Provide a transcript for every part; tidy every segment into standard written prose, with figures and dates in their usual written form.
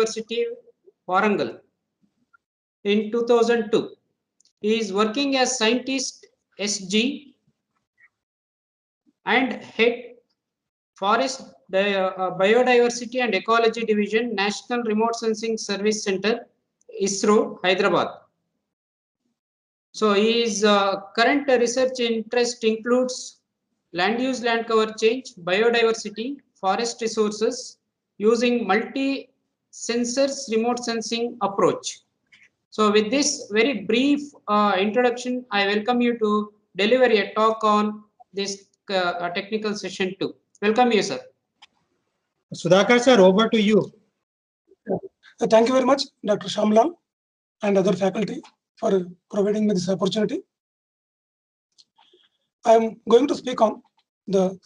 University, Warangal in 2002. He is working as scientist SG and head Forest Biodiversity and Ecology Division, National Remote Sensing Service Center, ISRO, Hyderabad. So his current research interest includes land use, land cover change, biodiversity, forest resources using multi-sensors remote sensing approach. So with this very brief introduction, I welcome you to deliver a talk on this technical session 2. Welcome you, sir. Sudhakar sir, over to you. Thank you very much, Dr. Shamlal and other faculty for providing me this opportunity. I am going to speak on the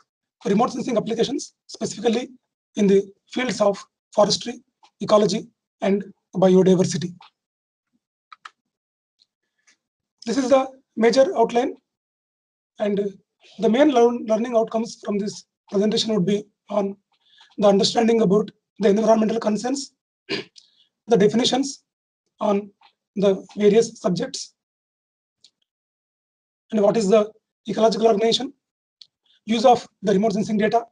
remote sensing applications, specifically in the fields of forestry, ecology, and biodiversity. This is the major outline, and the main learning outcomes from this presentation would be on the understanding about the environmental concerns, the definitions on the various subjects, and what is the ecological organization, use of the remote sensing data,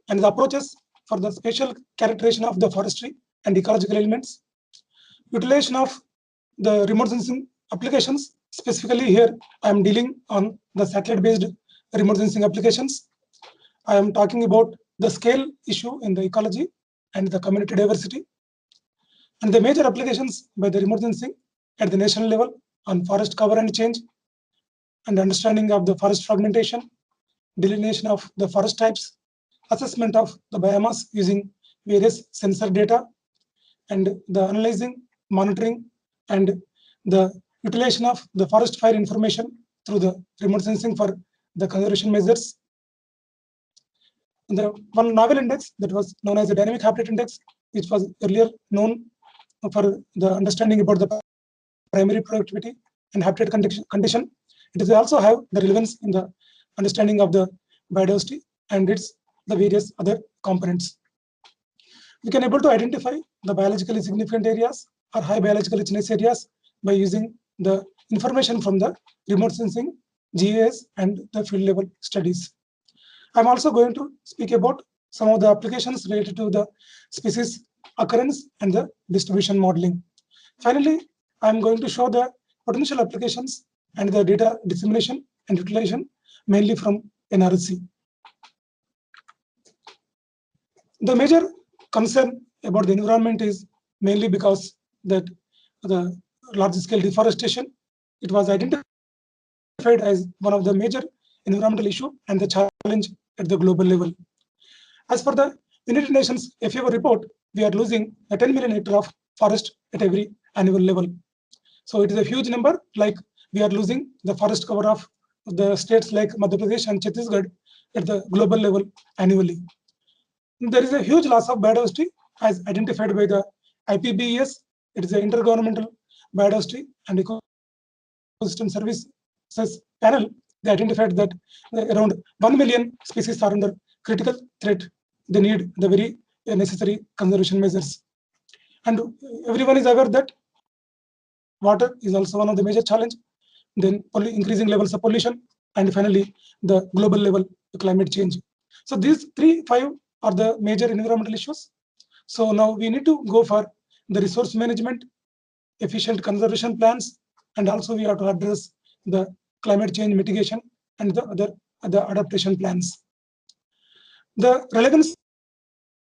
and the approaches for the spatial characterization of the forestry and ecological elements, utilization of the remote sensing applications. Specifically here, I am dealing on the satellite-based remote sensing applications. I am talking about the scale issue in the ecology and the community diversity, and the major applications by the remote sensing at the national level on forest cover and change, and understanding of the forest fragmentation, delineation of the forest types, assessment of the biomass using various sensor data, and the analyzing, monitoring, and the utilization of the forest fire information through the remote sensing for the conservation measures. And the one novel index that was known as the dynamic habitat index, which was earlier known for the understanding about the primary productivity and habitat condition. It does also have the relevance in the understanding of the biodiversity and its the various other components. We can able to identify the biologically significant areas or high biological richness areas by using the information from the remote sensing, GIS, and the field level studies. I'm also going to speak about some of the applications related to the species occurrence and the distribution modeling. Finally, I'm going to show the potential applications and the data dissemination and utilization mainly from NRC. The major concern about the environment is mainly because that the large scale deforestation, it was identified as one of the major environmental issue and the challenge at the global level. As per the United Nations FAO report, we are losing a 10 million hectare of forest at every annual level. So it is a huge number, like we are losing the forest cover of the states like Madhya Pradesh and Chhattisgarh at the global level annually. There is a huge loss of biodiversity as identified by the IPBES. It is the Intergovernmental Biodiversity and Ecosystem Services panel. They identified that around 1 million species are under critical threat. They need the very necessary conservation measures. And everyone is aware that water is also one of the major challenge, then increasing levels of pollution, and finally the global level climate change. So these 5 are the major environmental issues. So now we need to go for the resource management, efficient conservation plans, and also we have to address the climate change mitigation and the other adaptation plans. The relevance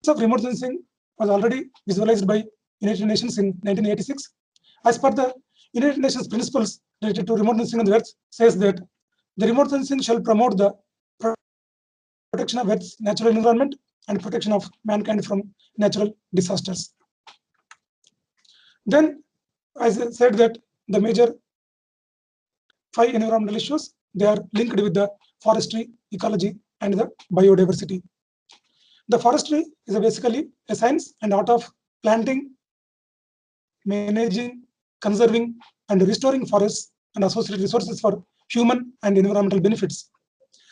of remote sensing was already visualized by United Nations in 1986. As per the United Nations principles related to remote sensing on the Earth, says that the remote sensing shall promote the protection of Earth's natural environment and protection of mankind from natural disasters. Then, as I said, that the major 5 environmental issues, they are linked with the forestry, ecology, and the biodiversity. The forestry is basically a science and art of planting, managing, conserving, and restoring forests and associated resources for human and environmental benefits.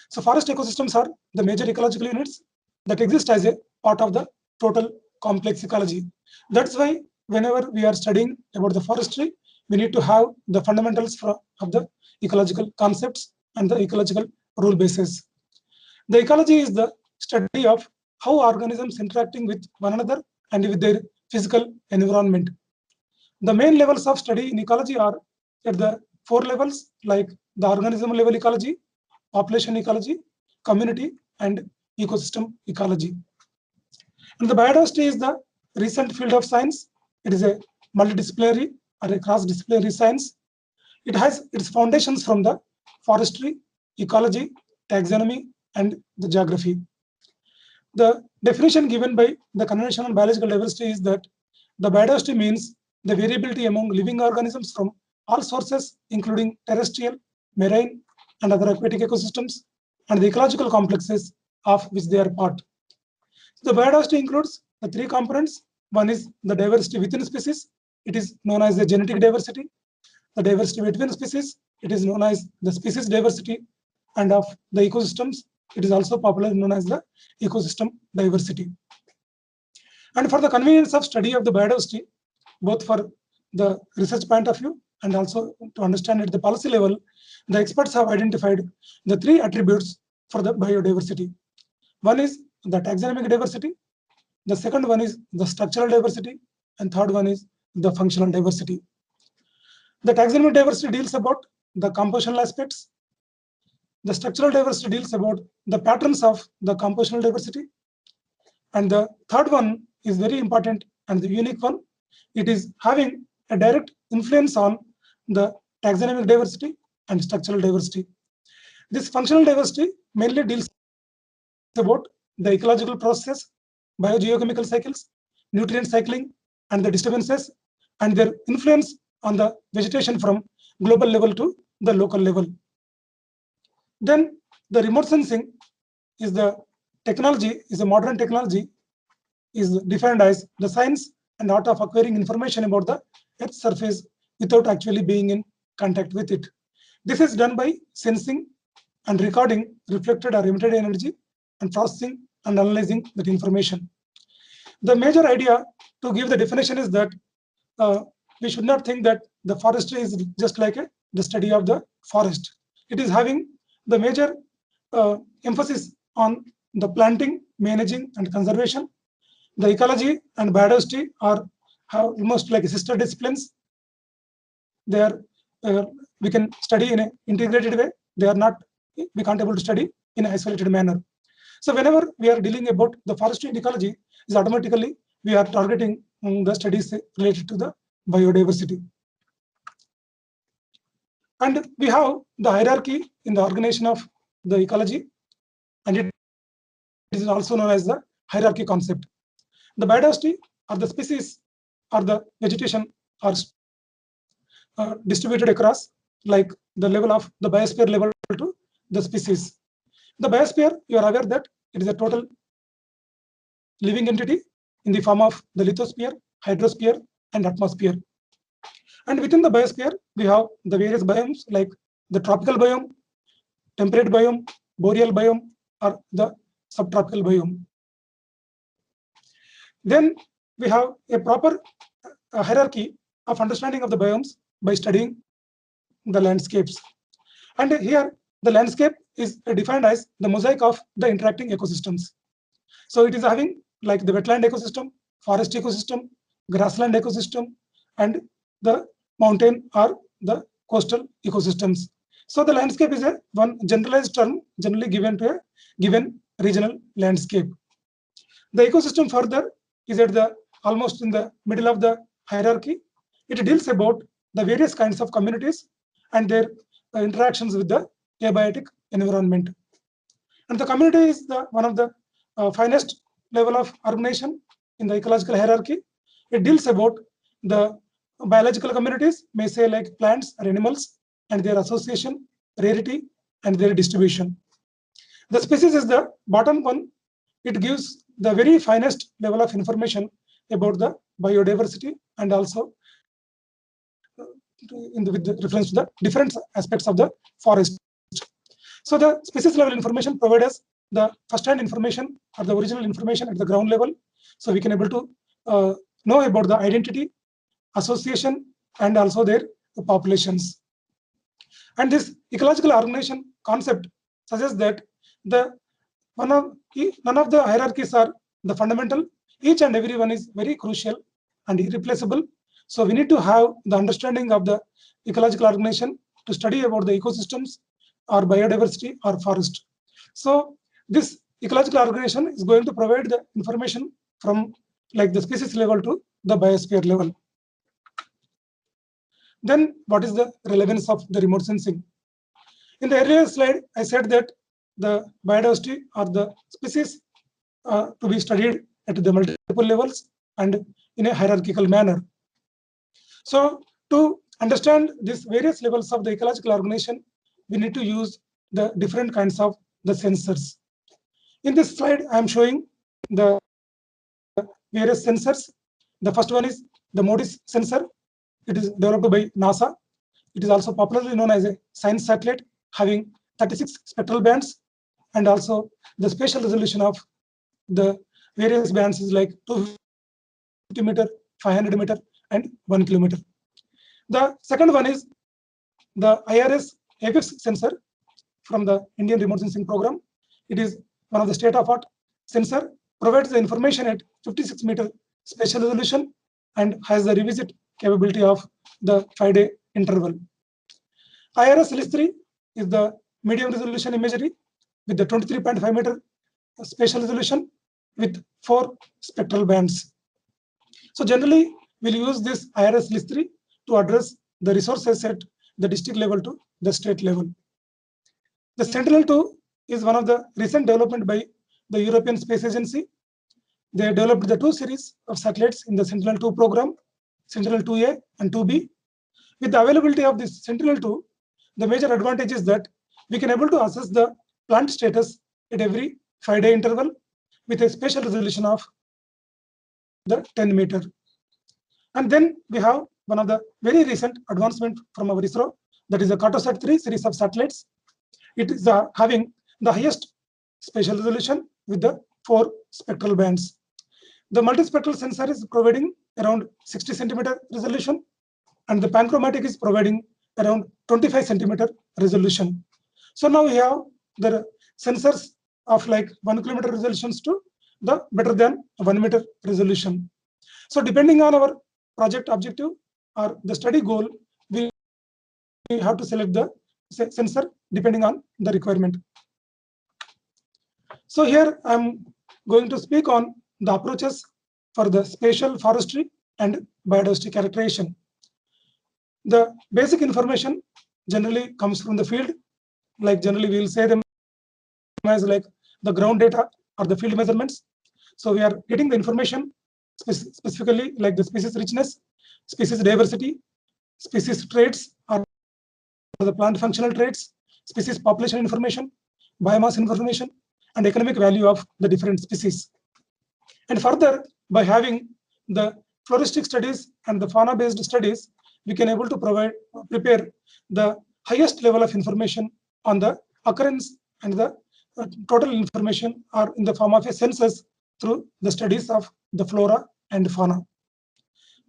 So forest ecosystems are the major ecological units that exist as a part of the total complex ecology. That's why whenever we are studying about the forestry, we need to have the fundamentals of the ecological concepts and the ecological rule bases. The ecology is the study of how organisms interacting with one another and with their physical environment. The main levels of study in ecology are at the 4 levels, like the organism level ecology, population ecology, community, and ecosystem ecology. And the biodiversity is the recent field of science. It is a multidisciplinary or a cross-disciplinary science. It has its foundations from the forestry, ecology, taxonomy, and the geography. The definition given by the conventional biological diversity is that the biodiversity means the variability among living organisms from all sources, including terrestrial, marine, and other aquatic ecosystems, and the ecological complexes of which they are part. The biodiversity includes the 3 components. One is the diversity within species. It is known as the genetic diversity. The diversity between species, it is known as the species diversity. And of the ecosystems, it is also popularly known as the ecosystem diversity. And for the convenience of study of the biodiversity, both for the research point of view and also to understand at the policy level, the experts have identified the 3 attributes for the biodiversity. One is the taxonomic diversity, the second one is the structural diversity, and third one is the functional diversity. The taxonomic diversity deals about the compositional aspects. The structural diversity deals about the patterns of the compositional diversity. And the third one is very important and the unique one. It is having a direct influence on the taxonomic diversity and structural diversity. This functional diversity mainly deals about the ecological process, biogeochemical cycles, nutrient cycling, and the disturbances, and their influence on the vegetation from global level to the local level. Then the remote sensing is the technology, is a modern technology, is defined as the science and art of acquiring information about the Earth's surface without actually being in contact with it. This is done by sensing and recording reflected or emitted energy and processing and analyzing that information. The major idea to give the definition is that we should not think that the forestry is just like the study of the forest. It is having the major emphasis on the planting, managing, and conservation. The ecology and biodiversity are almost like sister disciplines. They are we can study in an integrated way. They are not, we can't able to study in an isolated manner. So whenever we are dealing about the forestry and ecology, is automatically we are targeting the studies related to the biodiversity. And we have the hierarchy in the organization of the ecology, and it is also known as the hierarchy concept. The biodiversity or the species or the vegetation are distributed across like the level of the biosphere level to the species. The biosphere, you are aware that it is a total living entity in the form of the lithosphere, hydrosphere, and atmosphere. And within the biosphere, we have the various biomes like the tropical biome, temperate biome, boreal biome, or the subtropical biome. Then we have a proper hierarchy of understanding of the biomes by studying the landscapes. And here, the landscape is defined as the mosaic of the interacting ecosystems. So it is having like the wetland ecosystem, forest ecosystem, grassland ecosystem, and the mountain or the coastal ecosystems. So the landscape is a one generalized term generally given to a given regional landscape. The ecosystem further is at the almost in the middle of the hierarchy. It deals about the various kinds of communities and their interactions with the abiotic environment. And the community is the one of the finest level of organization in the ecological hierarchy. It deals about the biological communities, may say like plants or animals, and their association, rarity, and their distribution. The species is the bottom one. It gives the very finest level of information about the biodiversity and also with the reference to the different aspects of the forest. So the species level information provides us the first-hand information or the original information at the ground level. So we can able to know about the identity, association, and also their populations. And this ecological organization concept suggests that none of the hierarchies are the fundamental. Each and every one is very crucial and irreplaceable. So we need to have the understanding of the ecological organization to study about the ecosystems or biodiversity or forest. So this ecological organization is going to provide the information from like the species level to the biosphere level. Then what is the relevance of the remote sensing? In the earlier slide, I said that the biodiversity or the species to be studied at the multiple levels and in a hierarchical manner. So to understand these various levels of the ecological organization, we need to use the different kinds of the sensors. In this slide, I am showing the various sensors. The first one is the MODIS sensor. It is developed by NASA. It is also popularly known as a science satellite, having 36 spectral bands, and also the spatial resolution of the various bands is like 250 meter, 500 meter, and 1 kilometer. The second one is the IRS APIX sensor from the Indian Remote Sensing Program. It is one of the state-of-art sensor, provides the information at 56 meter spatial resolution and has the revisit capability of the 5-day interval. IRS LIS3 is the medium resolution imagery with the 23.5 meter spatial resolution with 4 spectral bands. So generally, we'll use this IRS LIS3 to address the resources at the district level to the state level. The Sentinel-2 is one of the recent development by the European Space Agency. They developed the 2 series of satellites in the Sentinel-2 program, Sentinel-2A and 2B. With the availability of this Sentinel-2, the major advantage is that we can able to assess the plant status at every 5-day interval with a spatial resolution of the 10 meter. And then we have one of the very recent advancement from our ISRO, that is the Cartosat-3 series of satellites. It is having the highest spatial resolution with the 4 spectral bands. The multispectral sensor is providing around 60 centimeter resolution, and the panchromatic is providing around 25 centimeter resolution. So now we have the sensors of like 1 kilometer resolutions to the better than 1 meter resolution. So depending on our project objective or the study goal, we have to select the sensor depending on the requirement. So here I'm going to speak on the approaches for the spatial forestry and biodiversity characterization. The basic information generally comes from the field, like generally we will say them as like the ground data or the field measurements. So we are getting the information specifically like the species richness, species diversity, species traits or the plant functional traits, species population information, biomass information, and economic value of the different species. And further, by having the floristic studies and the fauna-based studies, we can able to prepare the highest level of information on the occurrence and the total information are in the form of a census through the studies of the flora and fauna.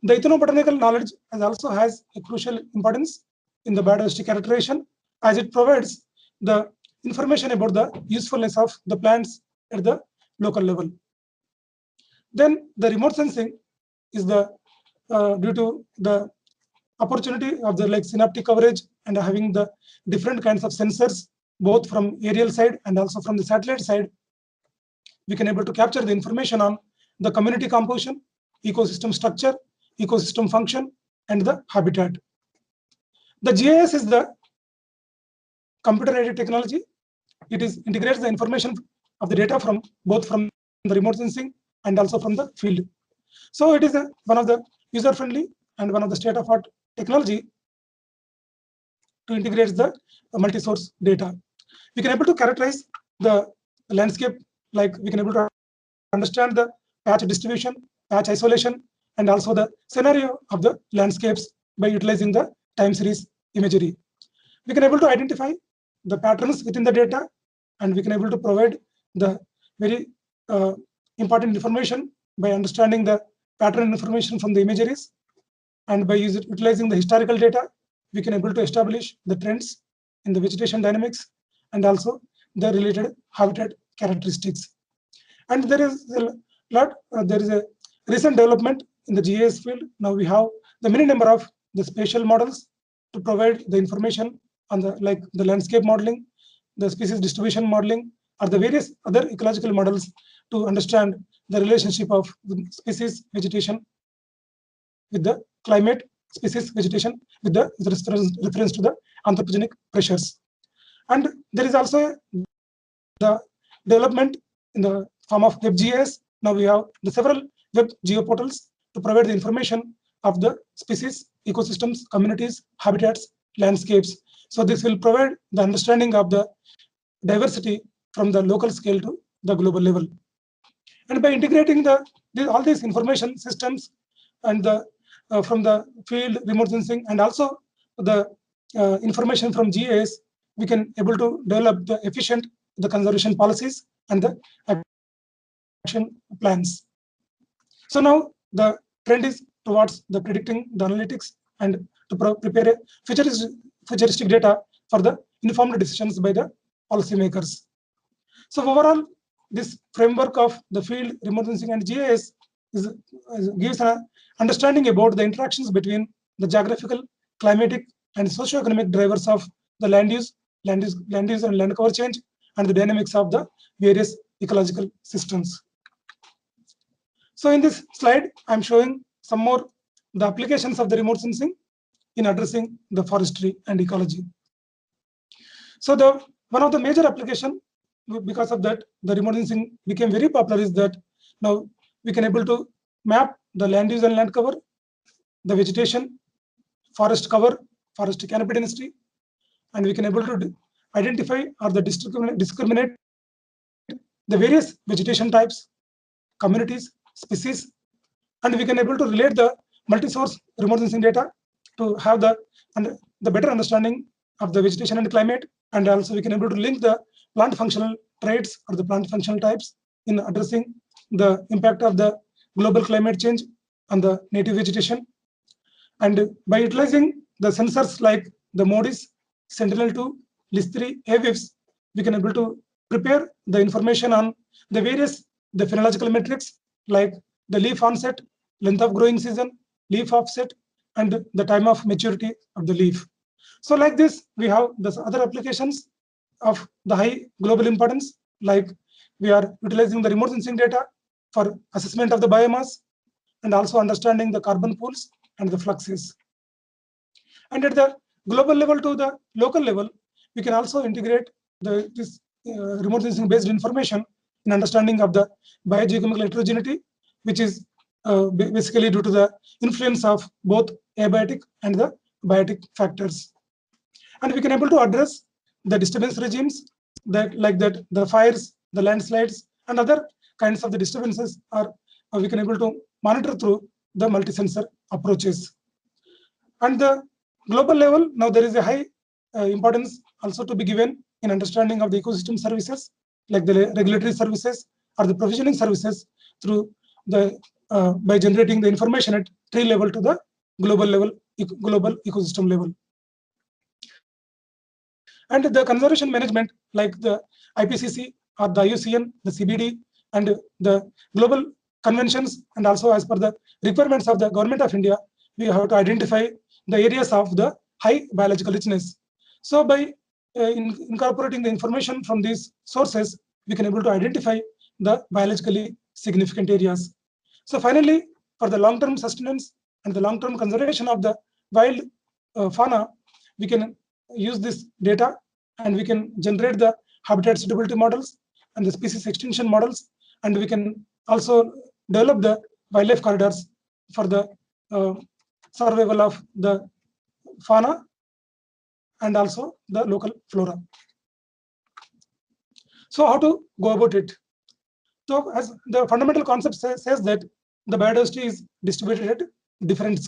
The ethnobotanical knowledge also has a crucial importance in the biodiversity characterization, as it provides the information about the usefulness of the plants at the local level. Then the remote sensing is the due to the opportunity of the like synaptic coverage and having the different kinds of sensors both from aerial side and also from the satellite side, we can able to capture the information on the community composition, ecosystem structure, ecosystem function, and the habitat. The GIS is the computer-aided technology. It is integrates the information of the data from both from the remote sensing and also from the field. So it is one of the user-friendly and one of the state-of-art technology to integrate the multi-source data. We can able to characterize the landscape, like we can able to understand the patch distribution, patch isolation, and also the scenario of the landscapes by utilizing the time series imagery. We can able to identify the patterns within the data, and we can able to provide the very important information by understanding the pattern information from the imageries, and by utilizing the historical data, we can able to establish the trends in the vegetation dynamics and also the related habitat characteristics. And there is a recent development in the GIS field. Now we have the many number of the spatial models to provide the information on the like the landscape modeling, the species distribution modeling, or the various other ecological models to understand the relationship of the species vegetation with the climate, species vegetation with the reference to the anthropogenic pressures. And there is also the development in the form of WebGIS. Now we have the several web geoportals to provide the information of the species, ecosystems, communities, habitats, landscapes. So this will provide the understanding of the diversity from the local scale to the global level. And by integrating all these information systems and from the field remote sensing and also the information from GIS, we can able to develop the efficient conservation policies and the action plans. So now the trend is towards the predicting the analytics and to prepare a futuristic data for the informed decisions by the policymakers. So overall, this framework of the field remote sensing and GIS gives an understanding about the interactions between the geographical, climatic, and socioeconomic drivers of the land use and land cover change, and the dynamics of the various ecological systems. So in this slide, I'm showing some more the applications of the remote sensing in addressing the forestry and ecology. So one of the major application, because of that, the remote sensing became very popular, is that now we can able to map the land use and land cover, the vegetation, forest cover, forest canopy density, and we can able to identify or the discriminate the various vegetation types, communities, species, and we can able to relate the multi-source remote sensing data to have the better understanding of the vegetation and climate, and also we can able to link the plant functional traits or the plant functional types in addressing the impact of the global climate change on the native vegetation. And by utilizing the sensors like the MODIS, Sentinel-2, LIS3, AWIFS, we can able to prepare the information on the various the phenological metrics like the leaf onset, length of growing season, leaf offset, and the time of maturity of the leaf. So like this, we have the other applications of the high global importance, like we are utilizing the remote sensing data for assessment of the biomass and also understanding the carbon pools and the fluxes. And at the global level to the local level, we can also integrate this remote sensing based information in understanding of the biogeochemical heterogeneity, which is basically due to the influence of both abiotic and the biotic factors. And we can able to address the disturbance regimes that the fires, the landslides, and other kinds of the disturbances are we can able to monitor through the multi-sensor approaches. And the global level, now there is a high importance also to be given in understanding of the ecosystem services, like the regulatory services or the provisioning services through the by generating the information at tree level to the global level, global ecosystem level. And the conservation management, like the IPCC or the IUCN, the CBD, and the global conventions, and also as per the requirements of the Government of India, we have to identify the areas of the high biological richness. So by incorporating the information from these sources, we can able to identify the biologically significant areas. So finally, for the long-term sustenance and the long-term conservation of the wild fauna, we can use this data and we can generate the habitat suitability models and the species extinction models, and we can also develop the wildlife corridors for the survival of the fauna and also the local flora. So how to go about it? So as the fundamental concept says that the biodiversity is distributed at different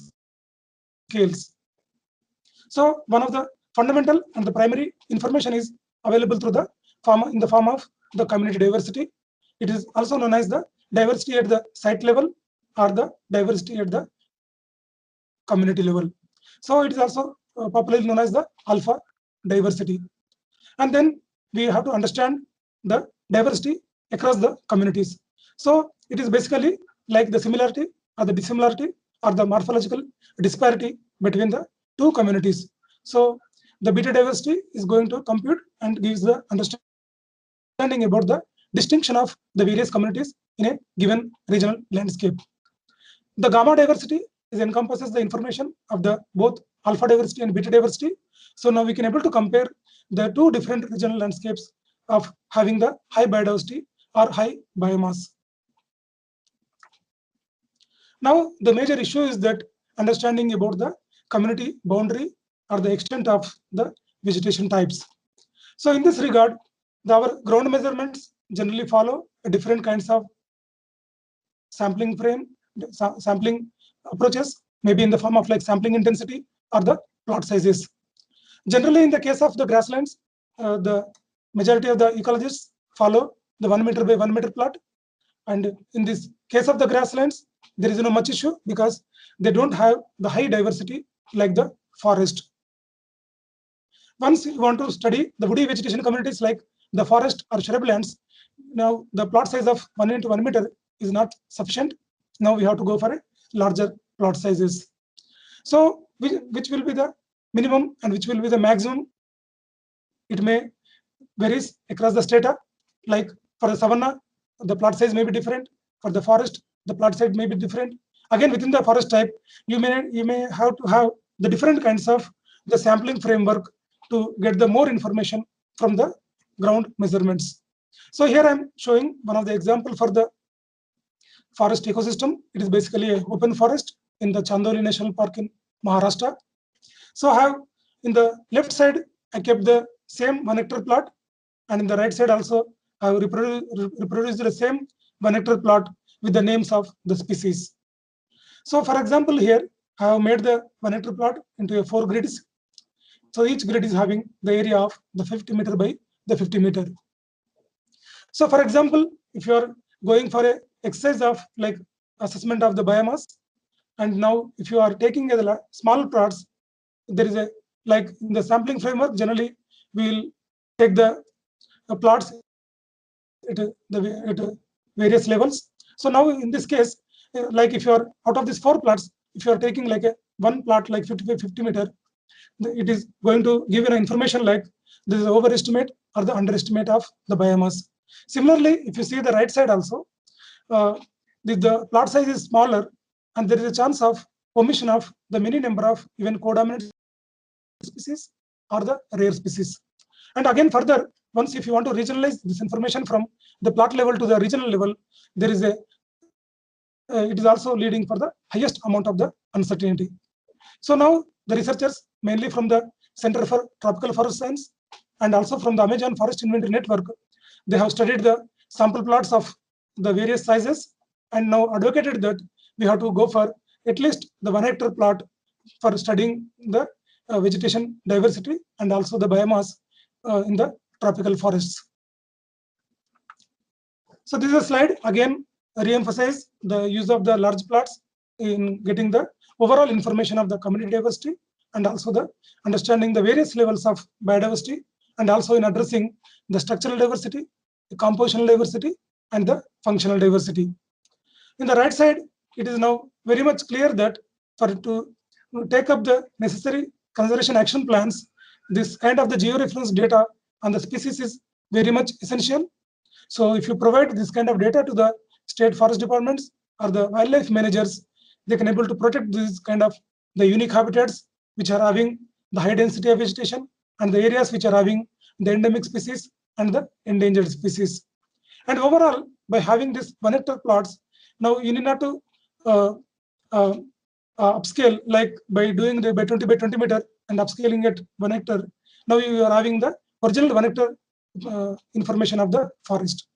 scales. So one of the fundamental and the primary information is available through the in the form of the community diversity. It is also known as the diversity at the site level or the diversity at the community level. So it is also popularly known as the alpha diversity. And then we have to understand the diversity across the communities. So it is basically like the similarity or the dissimilarity or the morphological disparity between the two communities. So the beta diversity is going to compute and gives the understanding about the distinction of the various communities in a given regional landscape. The gamma diversity encompasses the information of the both alpha diversity and beta diversity. So now we can able to compare the two different regional landscapes of having the high biodiversity or high biomass. Now the major issue is that understanding about the community boundary or the extent of the vegetation types. So in this regard, our ground measurements generally follow different kinds of sampling frame, sampling approaches, maybe in the form of like sampling intensity or the plot sizes. Generally, in the case of the grasslands, the majority of the ecologists follow the 1 meter by 1 meter plot. And in this case of the grasslands, there is no much issue because they don't have the high diversity like the forest. Once you want to study the woody vegetation communities like the forest or shrublands, now the plot size of 1 into 1 meter is not sufficient. Now we have to go for a larger plot sizes. So which will be the minimum and which will be the maximum? It may varies across the strata. Like for the savanna, the plot size may be different. For the forest, the plot size may be different. Again, within the forest type, you may have to have the different kinds of the sampling framework to get the more information from the ground measurements. So here I'm showing one of the example for the forest ecosystem. It is basically an open forest in the Chandoli National Park in Maharashtra. So I have in the left side, I kept the same 1 hectare plot, and in the right side also, I have reproduced the same 1 hectare plot with the names of the species. So for example, here I have made the 1 hectare plot into 4 grids. So each grid is having the area of the 50 meter by the 50 meter. So for example, if you are going for a exercise of like assessment of the biomass, and now if you are taking a small plots, there is a like in the sampling framework, generally we will take the plots at various levels. So now in this case, like if you are out of these 4 plots, if you are taking like a one plot like 50 meter, it is going to give you information like this is overestimate or the underestimate of the biomass. Similarly, if you see the right side also, the plot size is smaller and there is a chance of omission of the many number of even codominant species or the rare species. And again further, once if you want to regionalize this information from the plot level to the regional level, there is a it is also leading for the highest amount of the uncertainty. So now the researchers mainly from the Center for Tropical Forest Science and also from the Amazon Forest Inventory Network, they have studied the sample plots of the various sizes and now advocated that we have to go for at least the 1 hectare plot for studying the vegetation diversity and also the biomass in the tropical forests. So this is a slide again re-emphasize the use of the large plots in getting the overall information of the community diversity and also the understanding the various levels of biodiversity and also in addressing the structural diversity, the compositional diversity and the functional diversity. In the right side, it is now very much clear that for to take up the necessary conservation action plans, this kind of the georeference data on the species is very much essential. So if you provide this kind of data to the state forest departments or the wildlife managers, they can able to protect this kind of the unique habitats which are having the high density of vegetation and the areas which are having the endemic species and the endangered species. And overall, by having this 1 hectare plots, now you need not to upscale like by doing the by 20 by 20 meter and upscaling at 1 hectare. Now you are having the original 1 hectare information of the forest.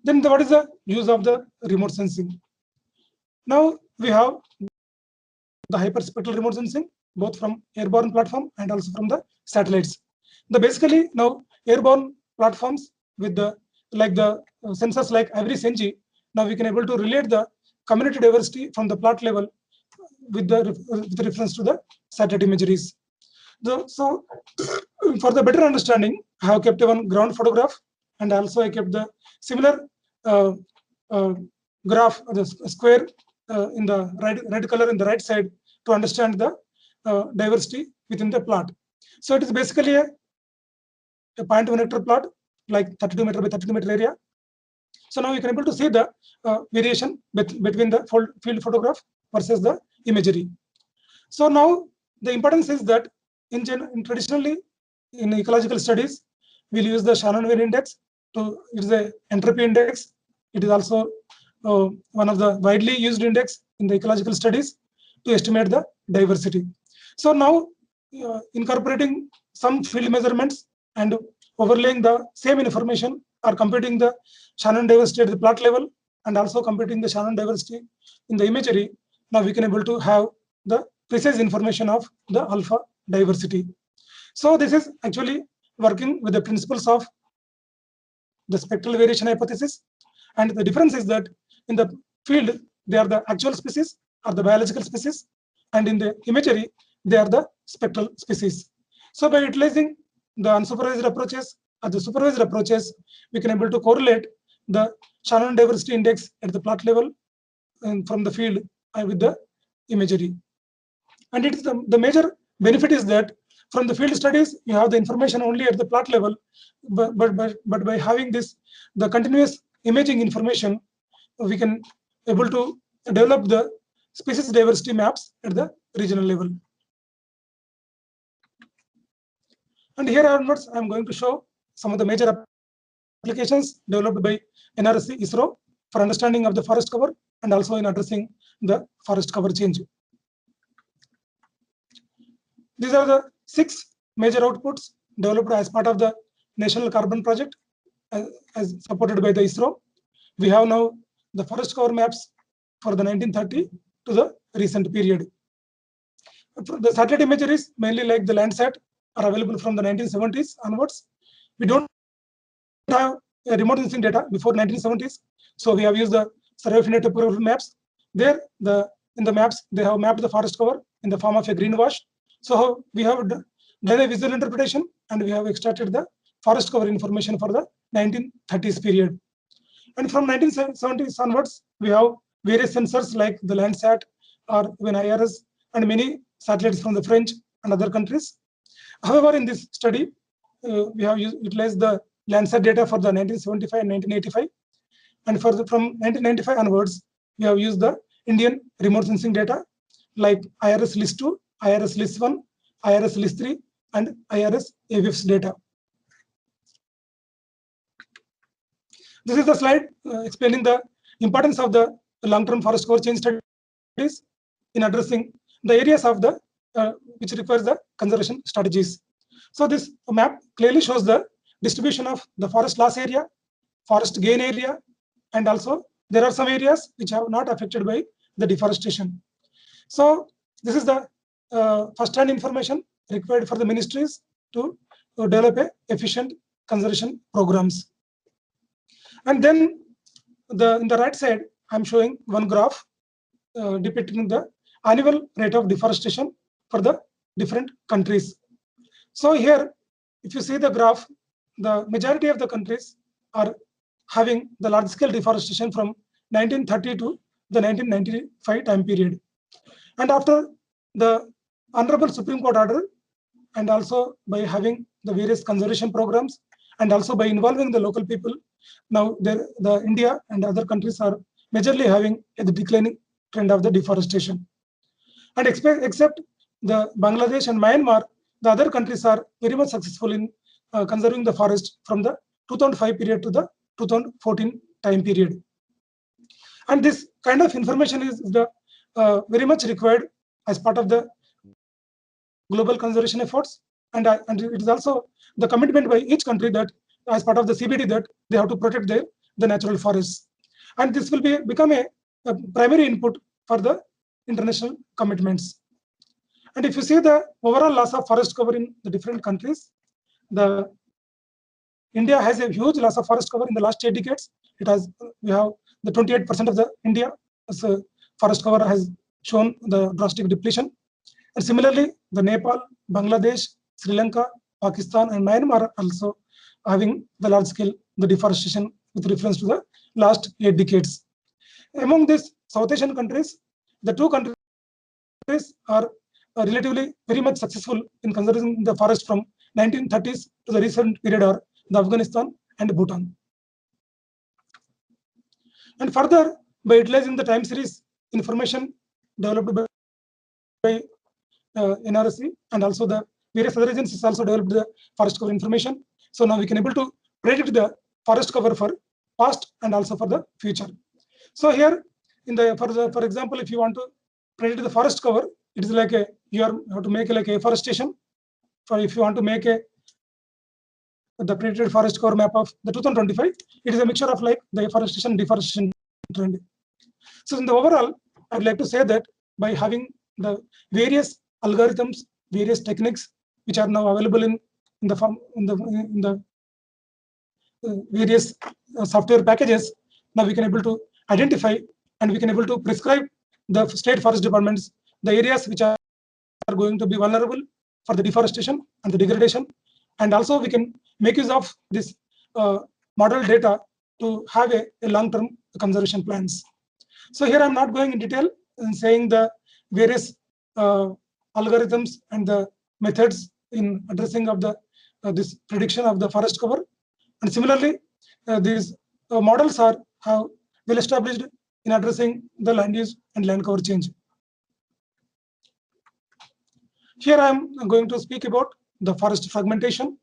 Then what is the use of the remote sensing? Now we have the hyperspectral remote sensing both from airborne platform and also from the satellites. The basically now airborne platforms with the like the sensors like Ivory Senji, now we can able to relate the community diversity from the plot level with reference to the satellite imageries. So for the better understanding, I have kept one ground photograph, and also I kept the similar graph, the square in the red color in the right side, to understand the diversity within the plot. So it is basically a 0.1 hectare plot, like 32 meter by 32 meter area. So now you can able to see the variation between the field photograph versus the imagery. So now the importance is that traditionally in ecological studies, we'll use the Shannon-Ware index. It is a entropy index. It is also one of the widely used index in the ecological studies to estimate the diversity. So now incorporating some field measurements and overlaying the same information, or computing the Shannon diversity at the plot level and also computing the Shannon diversity in the imagery, now we can able to have the precise information of the alpha diversity. So this is actually working with the principles of the spectral variation hypothesis. And the difference is that in the field, they are the actual species or the biological species, and in the imagery, they are the spectral species. So by utilizing the unsupervised approaches or the supervised approaches, we can able to correlate the Shannon diversity index at the plot level and from the field with the imagery. And it is the major benefit is that from the field studies, you have the information only at the plot level, but by having this, the continuous imaging information, we can able to develop the species diversity maps at the regional level. And here onwards, I'm going to show some of the major applications developed by NRSC ISRO for understanding of the forest cover and also in addressing the forest cover change. These are the 6 major outputs developed as part of the National Carbon Project as supported by the ISRO. We have now the forest cover maps for the 1930 to the recent period. The satellite imageries, mainly like the Landsat, are available from the 1970s onwards. We don't have remote sensing data before 1970s, so we have used the Survey of India topographical maps. There, in the maps, they have mapped the forest cover in the form of a green wash. So we have done a visual interpretation, and we have extracted the forest cover information for the 1930s period. And from 1970s onwards, we have various sensors like the Landsat or even IRS and many satellites from the French and other countries. However, in this study, we have utilized the Landsat data for the 1975 and 1985. And from 1995 onwards, we have used the Indian remote sensing data like IRS list 2, IRS list 1, IRS list 3, and IRS AWIFS data. This is the slide explaining the importance of the long-term forest cover change studies in addressing the areas of the which requires the conservation strategies. So this map clearly shows the distribution of the forest loss area, forest gain area, and also there are some areas which are not affected by the deforestation. So this is the first-hand information required for the ministries to develop efficient conservation programs. And then in the right side, I'm showing one graph depicting the annual rate of deforestation for the different countries. So here, if you see the graph, the majority of the countries are having the large-scale deforestation from 1930 to the 1995 time period. And after the Honorable Supreme Court order, and also by having the various conservation programs, and also by involving the local people, now the India and other countries are majorly having a declining trend of the deforestation. And except the Bangladesh and Myanmar, the other countries are very much successful in conserving the forest from the 2005 period to the 2014 time period. And this kind of information is very much required as part of the global conservation efforts, and it is also the commitment by each country that as part of the CBD that they have to protect the natural forests. And this will become a primary input for the international commitments. And if you see the overall loss of forest cover in the different countries, India has a huge loss of forest cover in the last 8 decades. We have the 28% of the India forest cover has shown the drastic depletion. And similarly, the Nepal, Bangladesh, Sri Lanka, Pakistan, and Myanmar are also having the large scale the deforestation with reference to the last 8 decades. Among these South Asian countries, the 2 countries are relatively very much successful in conserving the forest from 1930s to the recent period are the Afghanistan and Bhutan. And further, by utilizing the time series information developed by NRC, and also the various other agencies also developed the forest cover information. So now we can able to predict the forest cover for past and also for the future. So here in the for example, if you want to predict the forest cover, it is like a you have to make like a afforestation. For if you want to make the predicted forest cover map of the 2025, it is a mixture of like the afforestation and deforestation trend. So in the overall, I would like to say that by having the various algorithms, various techniques which are now available in the form in the various software packages, now we can able to identify and we can able to prescribe the state forest departments the areas which are going to be vulnerable for the deforestation and the degradation, and also we can make use of this model data to have a long-term conservation plans. So here I'm not going in detail in saying the various algorithms and the methods in addressing of the this prediction of the forest cover. And similarly, these models are well established in addressing the land use and land cover change. Here I am going to speak about the forest fragmentation.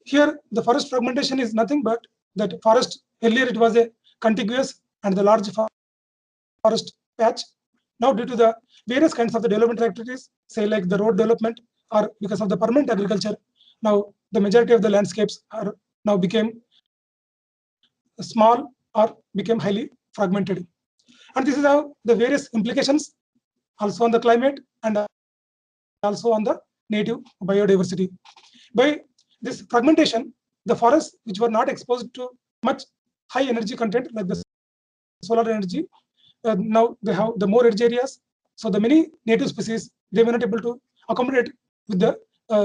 Here the forest fragmentation is nothing but that forest, earlier it was a contiguous and the large forest patch. Now due to the various kinds of the development activities, say like the road development or because of the permanent agriculture, now the majority of the landscapes are now became small or became highly fragmented. And this is how the various implications also on the climate and also on the native biodiversity. By this fragmentation, the forests which were not exposed to much high energy content like the solar energy, now they have the more edge areas. So the many native species, they were not able to accommodate with the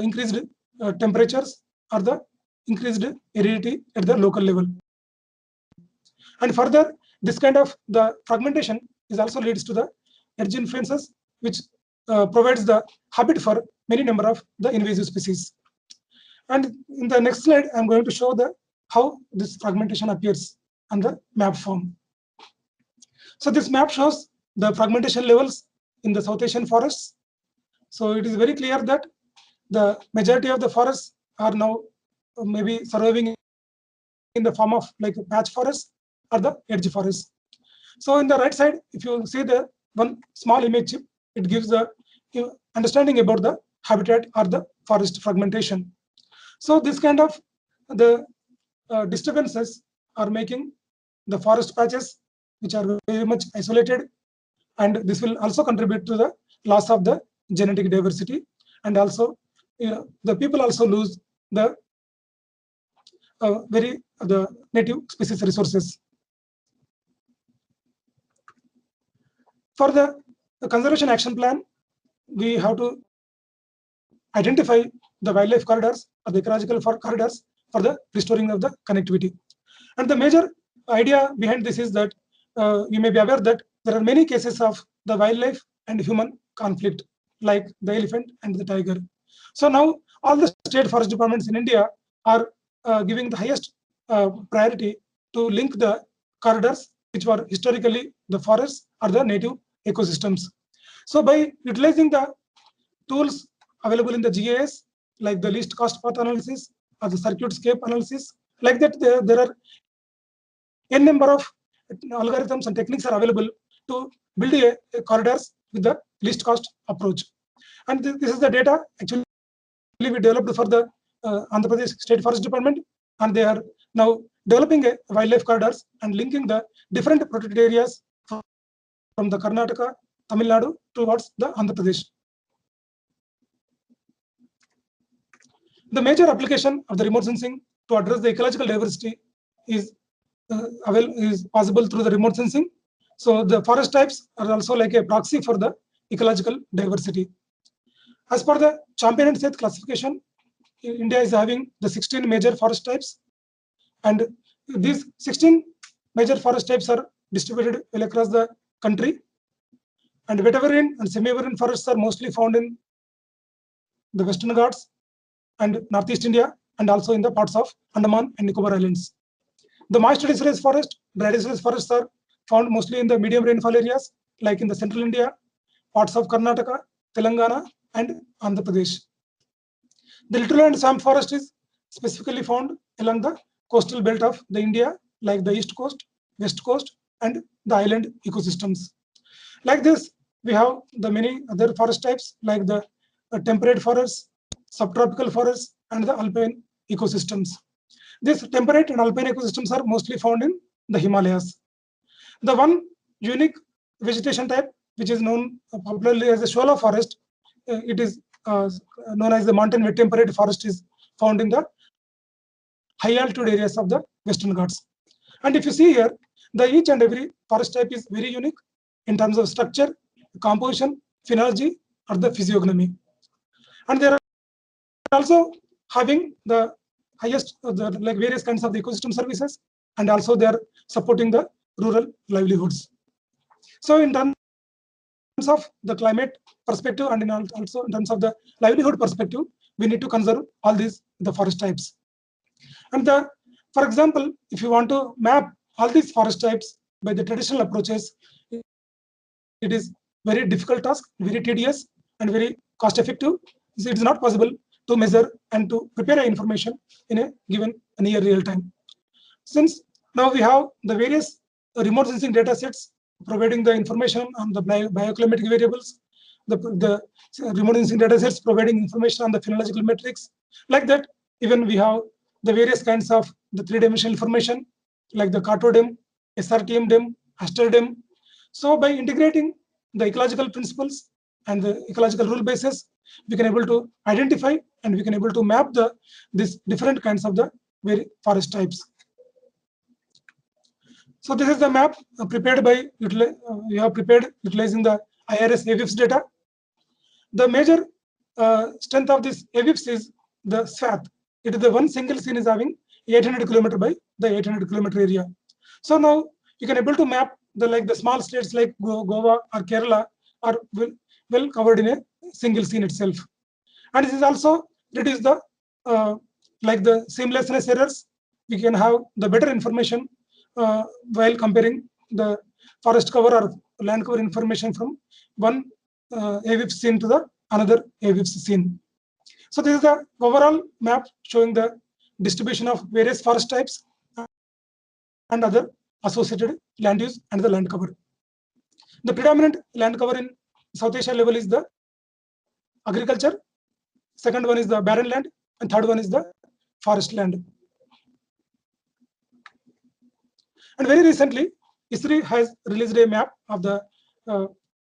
increased temperatures or the increased aridity at the local level. And further, this kind of the fragmentation is also leads to the edge influences, which provides the habit for many number of the invasive species. And in the next slide, I'm going to show the how this fragmentation appears on the map form. So this map shows the fragmentation levels in the South Asian forests. So it is very clear that the majority of the forests are now maybe surviving in the form of like a patch forest or the edge forest. So in the right side, if you see the one small image chip, it gives the understanding about the habitat or the forest fragmentation. So this kind of the disturbances are making the forest patches which are very much isolated, and this will also contribute to the loss of the genetic diversity, and also the people also lose the the native species resources. For the conservation action plan, we have to identify the wildlife corridors or the ecological corridors for the restoring of the connectivity. And the major idea behind this is that you may be aware that there are many cases of the wildlife and human conflict, like the elephant and the tiger. So now all the state forest departments in India are giving the highest priority to link the corridors which were historically the forests or the native ecosystems. So by utilizing the tools available in the GIS, like the least cost path analysis or the circuitscape analysis, like that there are n number of algorithms and techniques are available to build a corridors with the least cost approach. And this is the data actually we developed for the Andhra Pradesh State Forest Department, and they are now developing a wildlife corridors and linking the different protected areas from the Karnataka, Tamil Nadu towards the Andhra Pradesh. The major application of the remote sensing to address the ecological diversity is is possible through the remote sensing. So the forest types are also like a proxy for the ecological diversity. As per the Champion and Seth classification, India is having the 16 major forest types, and these 16 major forest types are distributed well across the country. And wet-evergreen and semi-evergreen forests are mostly found in the Western Ghats and Northeast India, and also in the parts of Andaman and Nicobar Islands. The moist deciduous forest, dry deciduous forests are found mostly in the medium rainfall areas, like in the central India, parts of Karnataka, Telangana, and Andhra Pradesh. The littoral and swamp forest is specifically found along the coastal belt of the India, like the east coast, west coast, and the island ecosystems. Like this, we have the many other forest types, like the temperate forests, subtropical forests, and the alpine ecosystems. These temperate and alpine ecosystems are mostly found in the Himalayas. The one unique vegetation type, which is known popularly as the Shola forest, it is known as the mountain wet temperate forest, is found in the high altitude areas of the Western Ghats. And if you see here, the each and every forest type is very unique in terms of structure, composition, phenology, or the physiognomy. And they are also having the highest, like various kinds of the ecosystem services, and also they are supporting the rural livelihoods. So in terms of the climate perspective and also in terms of the livelihood perspective, we need to conserve all these the forest types. And for example, if you want to map all these forest types by the traditional approaches, it is very difficult task, very tedious, and very cost effective. So it is not possible to measure and to prepare information in a given near real time. Since now we have the various remote sensing data sets providing the information on the bioclimatic variables, the remote sensing data sets providing information on the phenological metrics. Like that, even we have the various kinds of the three-dimensional information, like the CARTODEM, SRTM-DEM, ASTER-DEM. So by integrating the ecological principles and the ecological rule basis, we can able to identify and we can able to map these different kinds of the forest types. So this is the map prepared by we have prepared utilizing the IRS AWIPS data. The major strength of this AWIPS is the swath. It is the one single scene is having 800 km by the 800 km area. So now you can able to map the small states like Goa or Kerala are well covered in a single scene itself. And this is also reduce the like the seamlessness errors. We can have the better information while comparing the forest cover or land cover information from one AWIPS scene to the another AWIPS scene. So this is the overall map showing the distribution of various forest types and other associated land use and the land cover. The predominant land cover in South Asia level is the agriculture, second one is the barren land, and third one is the forest land. And very recently, ISRI has released a map of the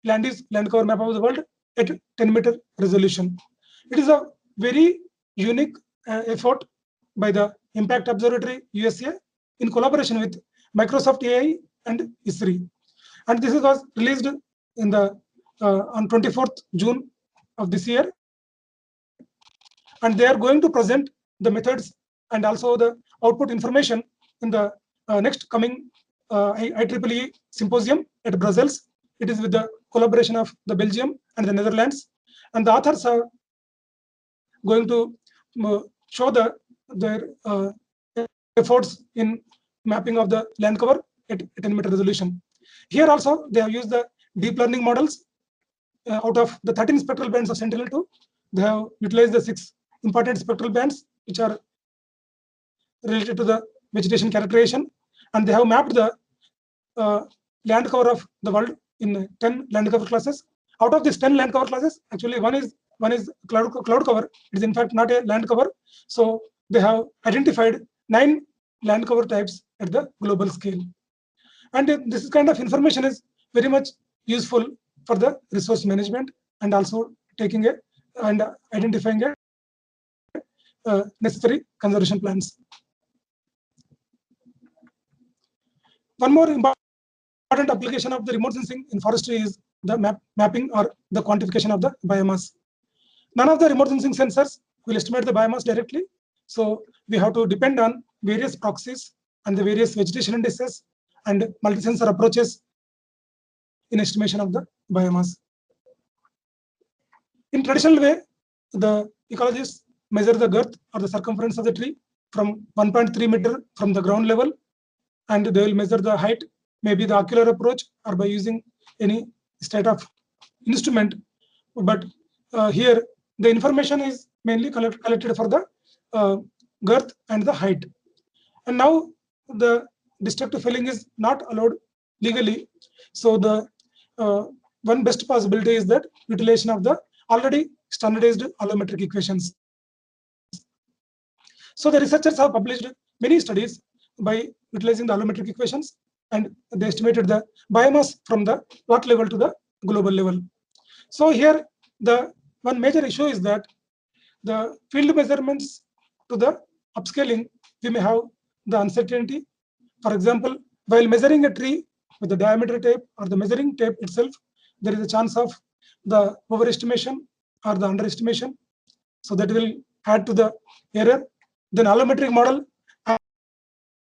land cover map of the world at 10-meter resolution. It is a very unique effort by the Impact Observatory USA in collaboration with Microsoft AI and ISRI. And this was released in the on 24th June of this year. And they are going to present the methods and also the output information in the next coming IEEE symposium at Brussels. It is with the collaboration of the Belgium and the Netherlands. And the authors are going to show their efforts in mapping of the land cover at 10-meter resolution. Here also, they have used the deep learning models. Out of the 13 spectral bands of Sentinel-2, they have utilized the 6 important spectral bands, which are related to the vegetation characterization. And they have mapped the land cover of the world in 10 land cover classes. Out of these 10 land cover classes, actually one is cloud cover. It is in fact not a land cover. So they have identified 9 land cover types at the global scale. And this kind of information is very much useful for the resource management and also taking and identifying necessary conservation plans. One more important application of the remote sensing in forestry is the mapping or the quantification of the biomass. None of the remote sensing sensors will estimate the biomass directly. So we have to depend on various proxies and the various vegetation indices and multi-sensor approaches in estimation of the biomass. In traditional way, the ecologists measure the girth or the circumference of the tree from 1.3 meter from the ground level, and they will measure the height, maybe the ocular approach or by using any state of instrument. But here the information is mainly collected for the girth and the height. And now the destructive felling is not allowed legally. So the one best possibility is that utilization of the already standardized allometric equations. So the researchers have published many studies by utilizing the allometric equations, and they estimated the biomass from the plot level to the global level. So here the one major issue is that the field measurements to the upscaling, we may have the uncertainty. For example, while measuring a tree with the diameter tape or the measuring tape itself, there is a chance of the overestimation or the underestimation. So that will add to the error. Then allometric model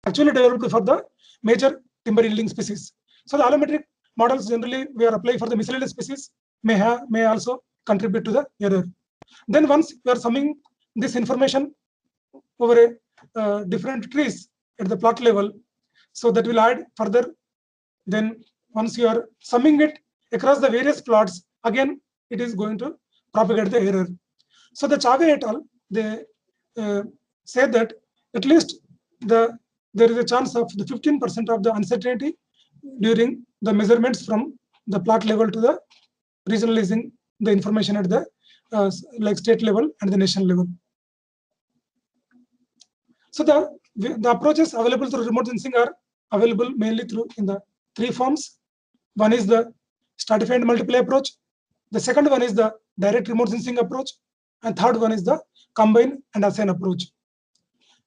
actually developed for the major timber yielding species. So the allometric models generally we are applying for the miscellaneous species may also contribute to the error. Then once you are summing this information over a different trees at the plot level, so that will add further. Then once you are summing it across the various plots, again it is going to propagate the error. So the Chave et al. They say that at least there is a chance of the 15% of the uncertainty during the measurements from the plot level to the regionalizing the information at the like state level and the nation level. So the approaches available through remote sensing are available mainly through in the three forms. One is the stratified multiply approach. The second one is the direct remote sensing approach, and third one is the combine and assign approach.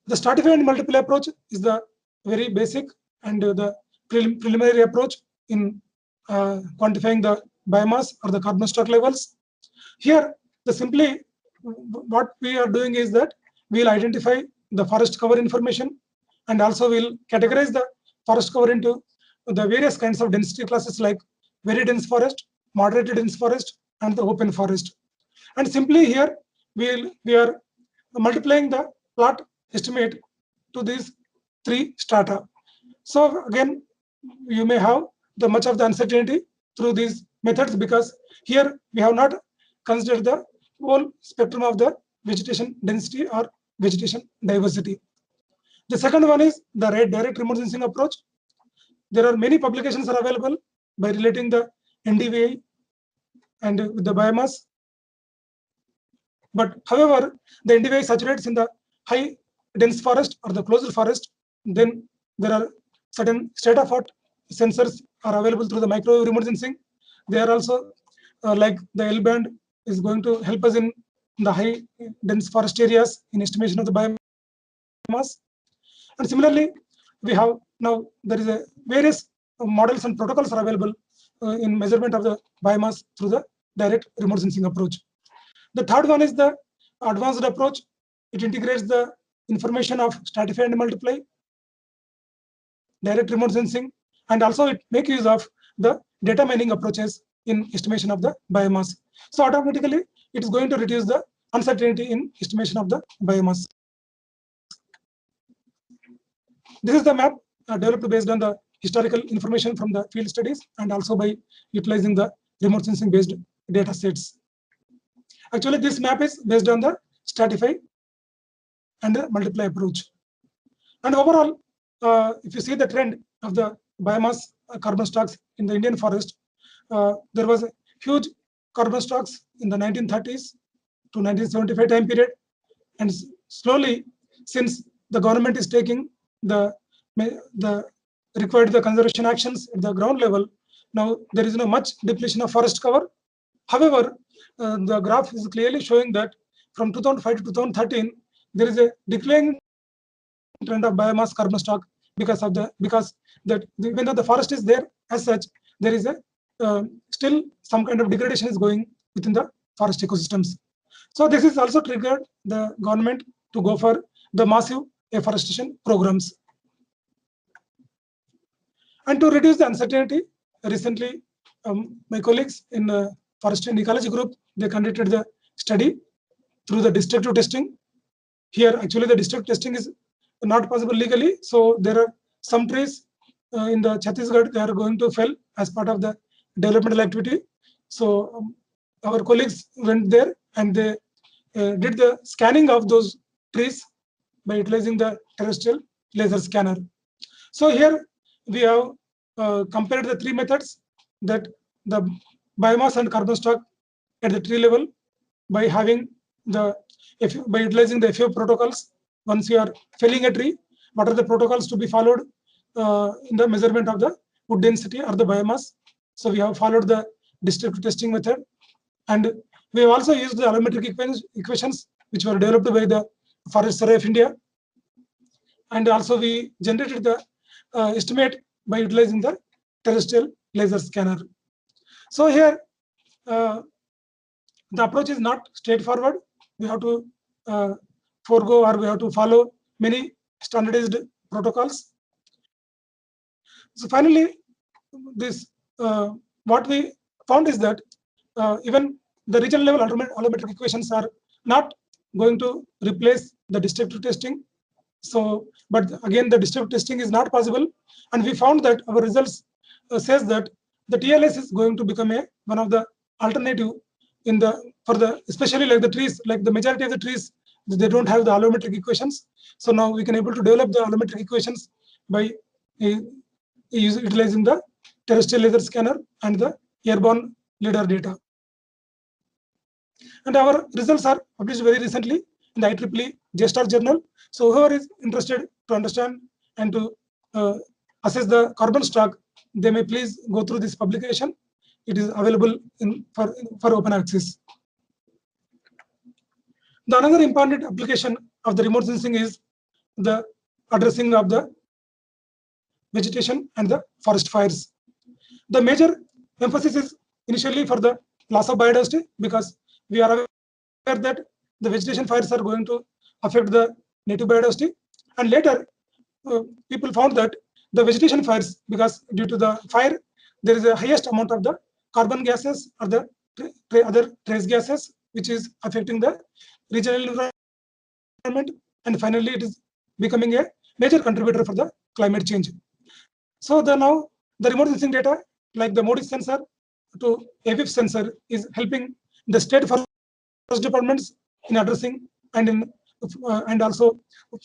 The stratified multiply approach is the very basic and the preliminary approach in quantifying the biomass or the carbon stock levels. Here, simply what we are doing is that we will identify the forest cover information, and also we'll categorize the forest cover into the various kinds of density classes like very dense forest, moderate dense forest, and the open forest. And simply here we are multiplying the plot estimate to these three strata. So again, you may have the much of the uncertainty through these methods, because here we have not considered the whole spectrum of the vegetation density or vegetation diversity. The second one is the direct remote sensing approach. There are many publications are available by relating the NDVI and with the biomass. But however, the NDVI saturates in the high dense forest or the closed forest. Then there are certain state-of-art sensors are available through the microwave remote sensing. They are also like the L-band is going to help us in the high dense forest areas in estimation of the biomass. And similarly, we have now there is a various models and protocols are available in measurement of the biomass through the direct remote sensing approach. The third one is the advanced approach. It integrates the information of stratify and multiply, direct remote sensing, and also it makes use of the data mining approaches in estimation of the biomass. So automatically it is going to reduce the uncertainty in estimation of the biomass. This is the map developed based on the historical information from the field studies and also by utilizing the remote sensing based data sets. Actually, this map is based on the stratify and the multiply approach. And overall, if you see the trend of the biomass carbon stocks in the Indian forest, there was a huge carbon stocks in the 1930s to 1975 time period, and slowly, since the government is taking the required the conservation actions at the ground level, now there is no much depletion of forest cover. However, the graph is clearly showing that from 2005 to 2013, there is a declining trend of biomass carbon stock because even though the forest is there as such, there is a still some kind of degradation is going within the forest ecosystems. So this is also triggered the government to go for the massive afforestation programs. And to reduce the uncertainty, recently my colleagues in forestry and ecology group, they conducted the study through the destructive testing. Here, actually, the destructive testing is not possible legally. So there are some trees in the Chhattisgarh, they are going to fell as part of the developmental activity. So our colleagues went there and they did the scanning of those trees by utilizing the terrestrial laser scanner. So here we have compared the three methods, that the biomass and carbon stock at the tree level by having by utilizing the FAO protocols. Once you are felling a tree, what are the protocols to be followed in the measurement of the wood density or the biomass? So we have followed the destructive testing method, and we have also used the allometric equations which were developed by the Forest Survey of India, and also we generated the estimate by utilizing the terrestrial laser scanner. So here the approach is not straightforward. We have to forego, or we have to follow many standardized protocols. So finally, this what we found is that even the regional level allometric equations are not going to replace the destructive testing. So, but again, the destructive testing is not possible, and we found that our results says that the TLS is going to become one of the alternative in especially like the trees, like the majority of the trees, they don't have the allometric equations. So now we can able to develop the allometric equations by utilizing the terrestrial laser scanner and the airborne LiDAR data. And our results are published very recently in the IEEE JSTOR journal. So whoever is interested to understand and to assess the carbon stock, they may please go through this publication. It is available for open access. The another important application of the remote sensing is the addressing of the vegetation and the forest fires. The major emphasis is initially for the loss of biodiversity, because we are aware that the vegetation fires are going to affect the native biodiversity, and later people found that the vegetation fires, because due to the fire there is a highest amount of the carbon gases or the other trace gases which is affecting the regional environment, and finally it is becoming a major contributor for the climate change. So now the remote sensing data like the MODIS sensor to AWIF sensor is helping the state forest departments in addressing and also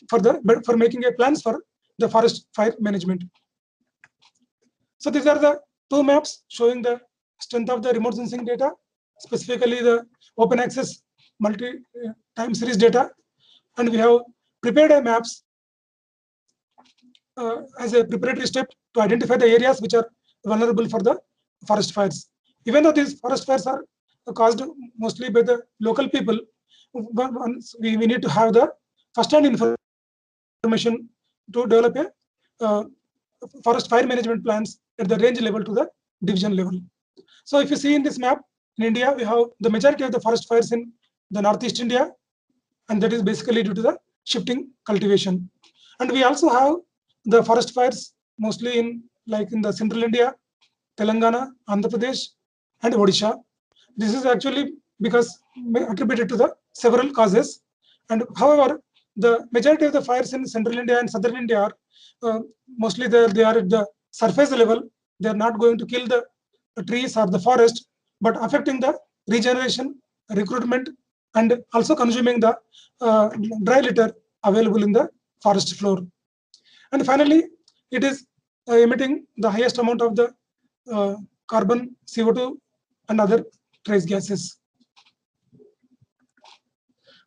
for making a plans for the forest fire management. So these are the two maps showing the strength of the remote sensing data, specifically the open access multi-time series data, and we have prepared a maps as a preparatory step to identify the areas which are vulnerable for the forest fires. Even though these forest fires are caused mostly by the local people, we need to have the first-hand information to develop a forest fire management plans at the range level to the division level. So if you see in this map, in India, we have the majority of the forest fires in the Northeast India, and that is basically due to the shifting cultivation. And we also have the forest fires mostly in the Central India, Telangana, Andhra Pradesh, and Odisha. This is actually because attributed to the several causes. And however, the majority of the fires in Central India and Southern India are mostly they are at the surface level. They are not going to kill the trees or the forest, but affecting the regeneration, recruitment, and also consuming the dry litter available in the forest floor. And finally, it is emitting the highest amount of the carbon, CO2, and other trace gases.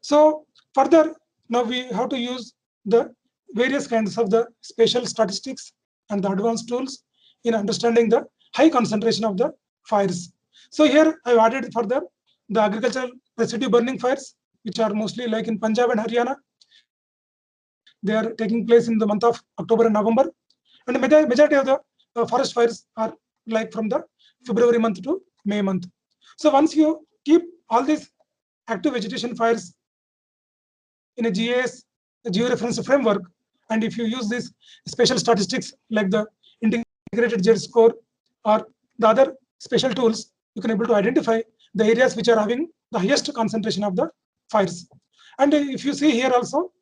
So further, now we have to use the various kinds of the spatial statistics and the advanced tools in understanding the high concentration of the fires. So here I've added further the agricultural residue burning fires, which are mostly like in Punjab and Haryana. they are taking place in the month of October and November. And the majority of the forest fires are like from the February month to May month. So once you keep all these active vegetation fires in a GIS, a georeference framework, and if you use this special statistics like the integrated Z score or the other special tools, you can able to identify the areas which are having the highest concentration of the fires. And if you see here also,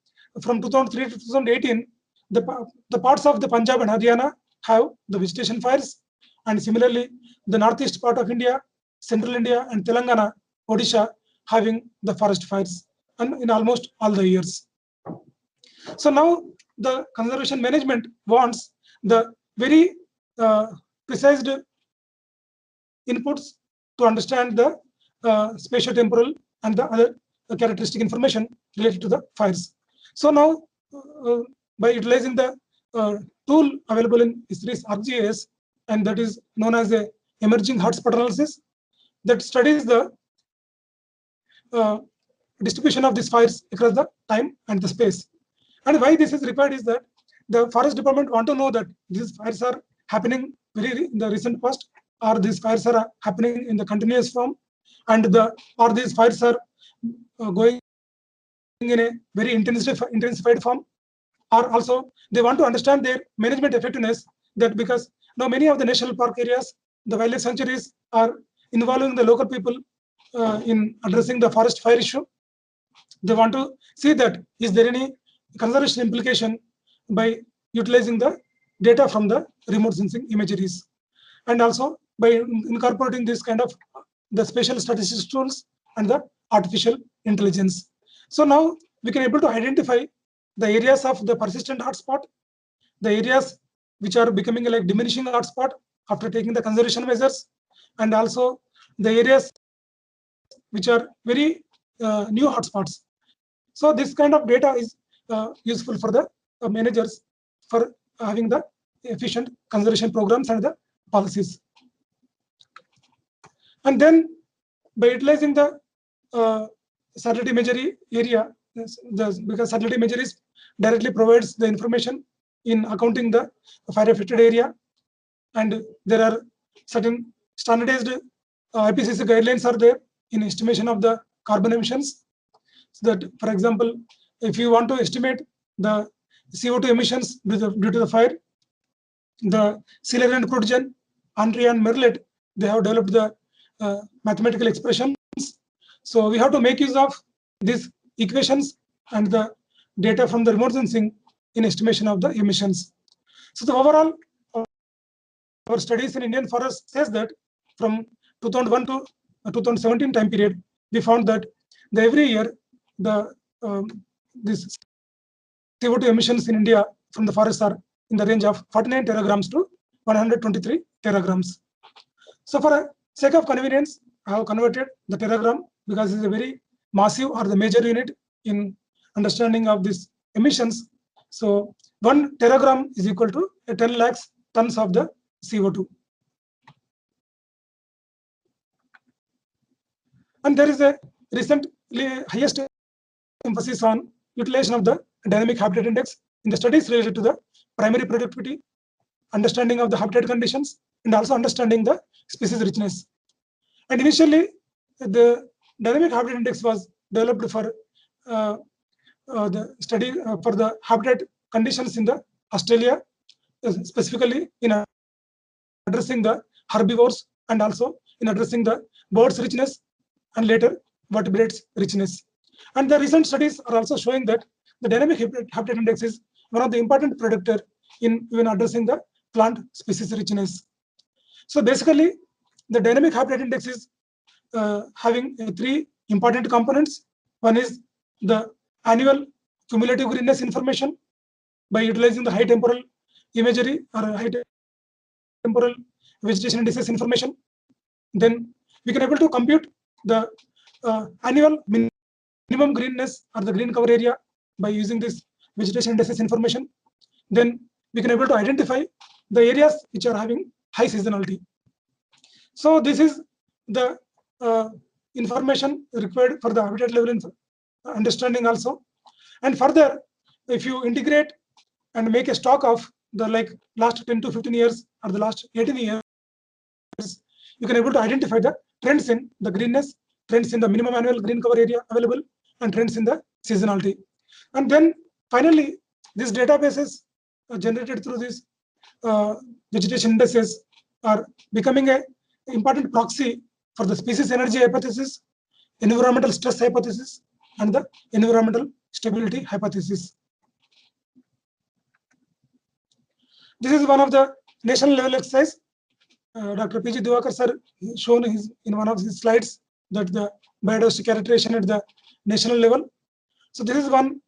from 2003 to 2018, the parts of the Punjab and Haryana have the vegetation fires, and similarly, the northeast part of India, central India, and Telangana, Odisha having the forest fires, and in almost all the years. So now the conservation management wants the very precise inputs to understand the spatio-temporal and the other characteristic information related to the fires. So now, by utilizing the tool available in ISRI's ArcGIS, and that is known as the emerging hotspot analysis, that studies the distribution of these fires across the time and the space. And why this is required is that the forest department want to know that these fires are happening very in the recent past, or these fires are happening in the continuous form, and or these fires are going in a very intensified form, or also they want to understand their management effectiveness, that because now many of the national park areas, the wildlife sanctuaries are involving the local people in addressing the forest fire issue. They want to see that is there any conservation implication by utilizing the data from the remote sensing imageries, and also by incorporating this kind of the spatial statistics tools and the artificial intelligence. So now we can able to identify the areas of the persistent hotspot, the areas which are becoming like diminishing hotspot after taking the conservation measures, and also the areas which are very new hotspots. So this kind of data is useful for the managers for having the efficient conservation programs and the policies. And then by utilizing the satellite imagery area, because satellite imagery directly provides the information in accounting the fire affected area, and there are certain standardized IPCC guidelines are there in estimation of the carbon emissions. So that, for example, if you want to estimate the CO2 emissions due to the fire, the Seeler and Prudgen, Andre and Merlet, they have developed the mathematical expressions. So we have to make use of these equations and the data from the remote sensing in estimation of the emissions. So the overall our studies in Indian forest says that from 2001 to 2017 time period, we found that every year the this CO2 emissions in India from the forests are in the range of 49 teragrams to 123 teragrams. So for a sake of convenience, I have converted the teragram because it's a very massive or the major unit in understanding of these emissions. So 1 teragram is equal to 10 lakhs tons of the CO2. And there is a recently highest emphasis on utilization of the dynamic habitat index in the studies related to the primary productivity, understanding of the habitat conditions, and also understanding the species richness. And initially, the dynamic habitat index was developed for the study for the habitat conditions in the Australia, specifically in addressing the herbivores and also in addressing the birds richness and later vertebrates richness. And the recent studies are also showing that the dynamic habitat index is one of the important predictor in even addressing the plant species richness. So basically, the dynamic habitat index is having 3 important components. One is the annual cumulative greenness information by utilizing the high temporal imagery or high temporal vegetation indices information. Then we can able to compute the annual minimum greenness or the green cover area by using this vegetation indices information. Then we can able to identify the areas which are having high seasonality. So this is the information required for the habitat level understanding also. And further, if you integrate and make a stock of the last 10 to 15 years or the last 18 years, you can able to identify the trends in the greenness, trends in the minimum annual green cover area available, and trends in the seasonality. And then finally, these databases generated through these vegetation indices are becoming a important proxy for the species energy hypothesis, environmental stress hypothesis, and the environmental stability hypothesis. This is one of the national level exercise. Dr. P.G. Diwakar sir shown in one of his slides that the biodiversity characterization at the national level. So this is one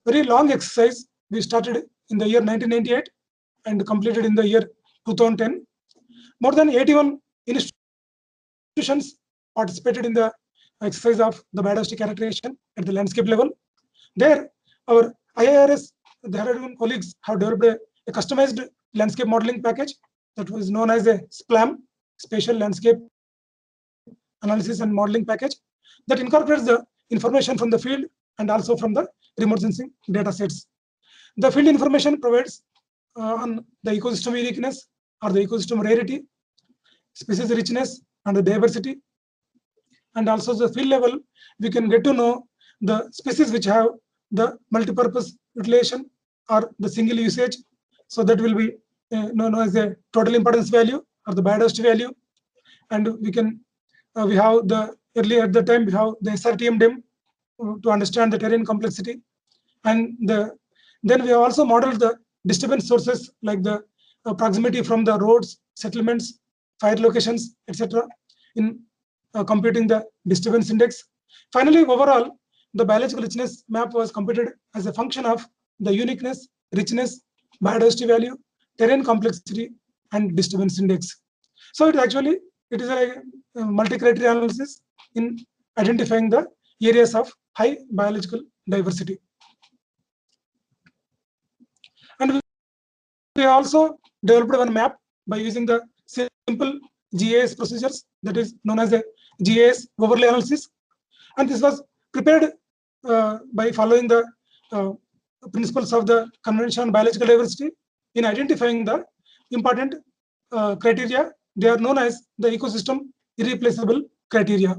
very long exercise we started in the year 1998 and completed in the year 2010. More than 81 institutions participated in the exercise of the biodiversity characterization at the landscape level. There, our IIRS, the Dehradun colleagues have developed a customized landscape modeling package that was known as a SPLAM, Spatial Landscape Analysis and Modeling Package, that incorporates the information from the field and also from the remote sensing data sets. The field information provides on the ecosystem uniqueness or the ecosystem rarity, species richness, and the diversity. And also the field level, we can get to know the species which have the multi-purpose utilization or the single usage. So that will be known as a total importance value or the biodiversity value. And we can we have the earlier at the time we have the SRTM DEM to understand the terrain complexity, and then we have also modeled the disturbance sources like the proximity from the roads, settlements, fire locations, etc. in computing the disturbance index. Finally, overall, the biological richness map was computed as a function of the uniqueness, richness, biodiversity value, terrain complexity, and disturbance index. So it is a multi-criteria analysis in identifying the areas of high biological diversity. And we also developed one map by using the simple GIS procedures, that is known as the GIS overlay analysis. And this was prepared by following the principles of the Convention on Biological Diversity in identifying the important criteria. They are known as the ecosystem irreplaceable criteria.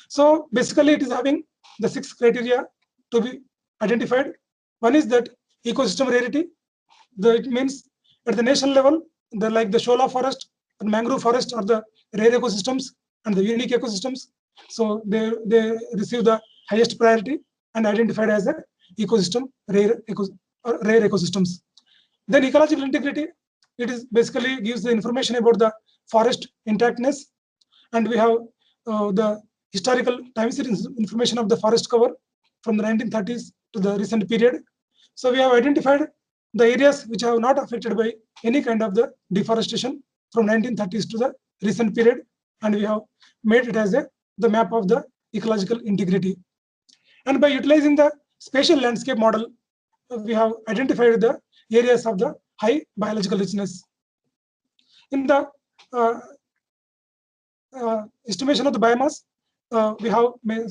So basically, it is having the 6 criteria to be identified. One is that ecosystem rarity. It means at the national level, like the Shola forest and mangrove forest are the rare ecosystems and the unique ecosystems. So they receive the highest priority and identified as a ecosystem rare ecosystems. Then ecological integrity, it is basically gives the information about the forest intactness, and we have the historical time series information of the forest cover from the 1930s to the recent period. So we have identified the areas which are not affected by any kind of the deforestation from 1930s to the recent period, and we have made it as the map of the ecological integrity. And by utilizing the spatial landscape model, we have identified the areas of the high biological richness. In the estimation of the biomass, we have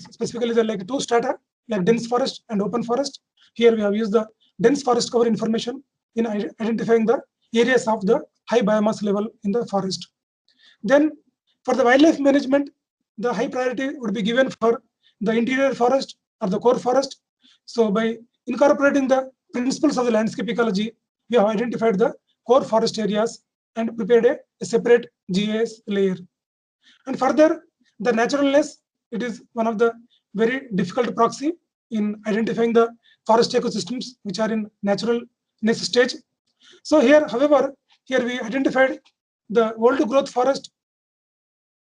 specifically the like 2 strata, like dense forest and open forest. Here we have used the dense forest cover information in identifying the areas of the high biomass level in the forest. Then for the wildlife management, the high priority would be given for the interior forest or the core forest. So by incorporating the principles of the landscape ecology, we have identified the core forest areas and prepared a separate GIS layer. And further, the naturalness, it is one of the very difficult proxy in identifying the forest ecosystems which are in naturalness stage. So here, however, here we identified the old growth forest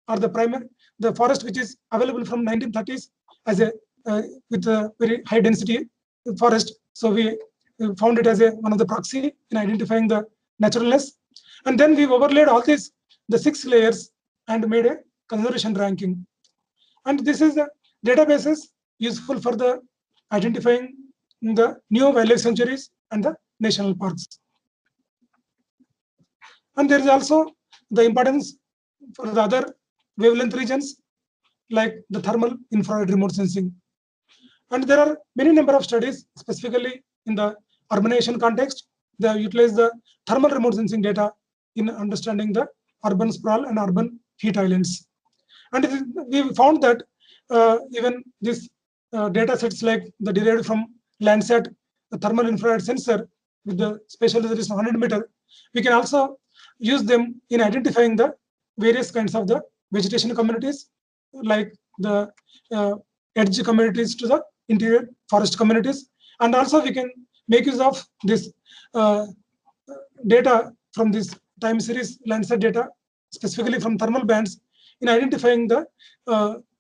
or the forest which is available from 1930s as a with a very high density forest. So we found it as one of the proxy in identifying the naturalness. And then we overlaid all these, the 6 layers, and made a conservation ranking. And this is the databases useful for the identifying the new wildlife sanctuaries and the national parks. And there is also the importance for the other wavelength regions like the thermal, infrared, remote sensing. And there are many number of studies specifically in the urbanization context, they have utilized the thermal remote sensing data in understanding the urban sprawl and urban heat islands. And we found that even this data sets like the derived from Landsat, the thermal infrared sensor with the spatial resolution 100 meter, we can also use them in identifying the various kinds of the vegetation communities, like the edge communities to the interior forest communities. And also we can make use of this data from this time series Landsat data, specifically from thermal bands, in identifying the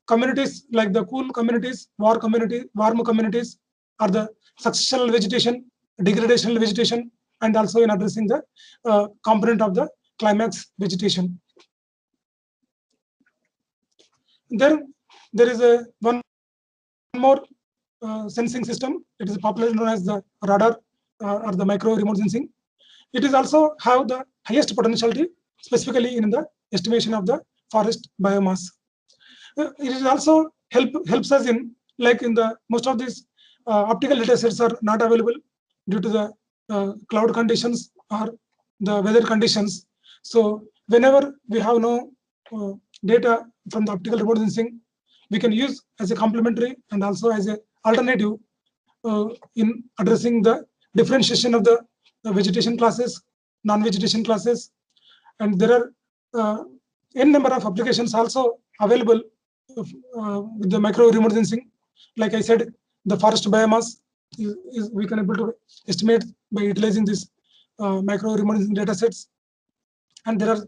communities like the cool communities, warm communities, or the successional vegetation, degradational vegetation, and also in addressing the component of the climax vegetation. Then there is a one more sensing system. It is popularly known as the radar or the micro remote sensing. It is also have the highest potentiality, specifically in the estimation of the forest biomass. It is also helps us in, like in the most of these optical data sets are not available due to the cloud conditions or the weather conditions. So whenever we have no data from the optical remote sensing, we can use as a complementary and also as a alternative in addressing the differentiation of the vegetation classes, non-vegetation classes. And there are n number of applications also available with the micro remote sensing. Like I said, the forest biomass is we can able to estimate by utilizing this micro remote sensing data sets. And there are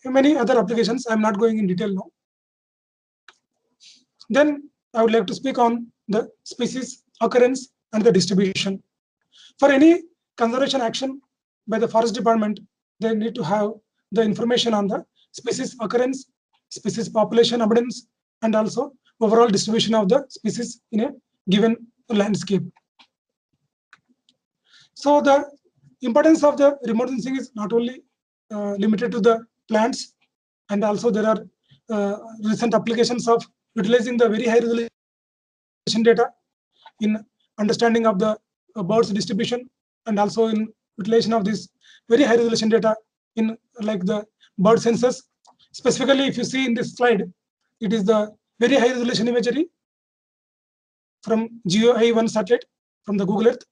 many other applications. I'm not going in detail now. Then I would like to speak on the species occurrence and the distribution. For any conservation action by the forest department, they need to have the information on the species occurrence, species population abundance, and also overall distribution of the species in a given landscape. So the importance of the remote sensing is not only limited to the plants, and also there are recent applications of utilizing the very high resolution data in understanding of the birds distribution, and also in utilization of this very high resolution data in like the bird census. Specifically, if you see in this slide, it is the very high resolution imagery from GeoEye-1 satellite from the Google Earth.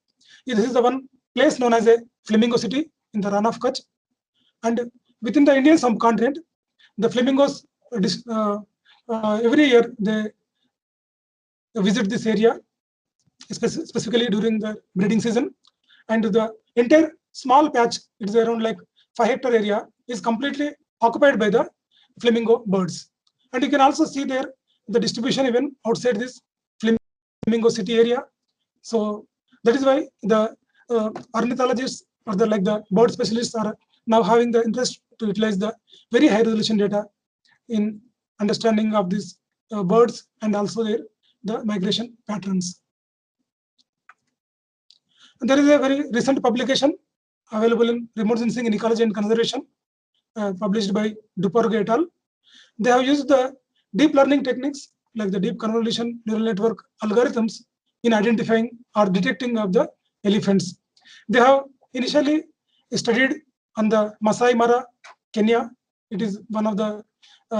This is the one place known as a Flamingo City in the Rann of Kutch. And within the Indian subcontinent, the flamingos every year they visit this area, specifically during the breeding season. And the entire small patch, it is around like 5-hectare area, is completely occupied by the flamingo birds. And you can also see there the distribution even outside this Flamingo City area. So that is why the ornithologists or the bird specialists are now having the interest to utilize the very high resolution data in understanding of these birds and also the migration patterns. And there is a very recent publication available in Remote Sensing in Ecology and Conservation, published by Duporg et al. They have used the deep learning techniques like the deep convolution neural network algorithms in identifying or detecting of the elephants. They have initially studied on the Masai Mara, Kenya. It is one of the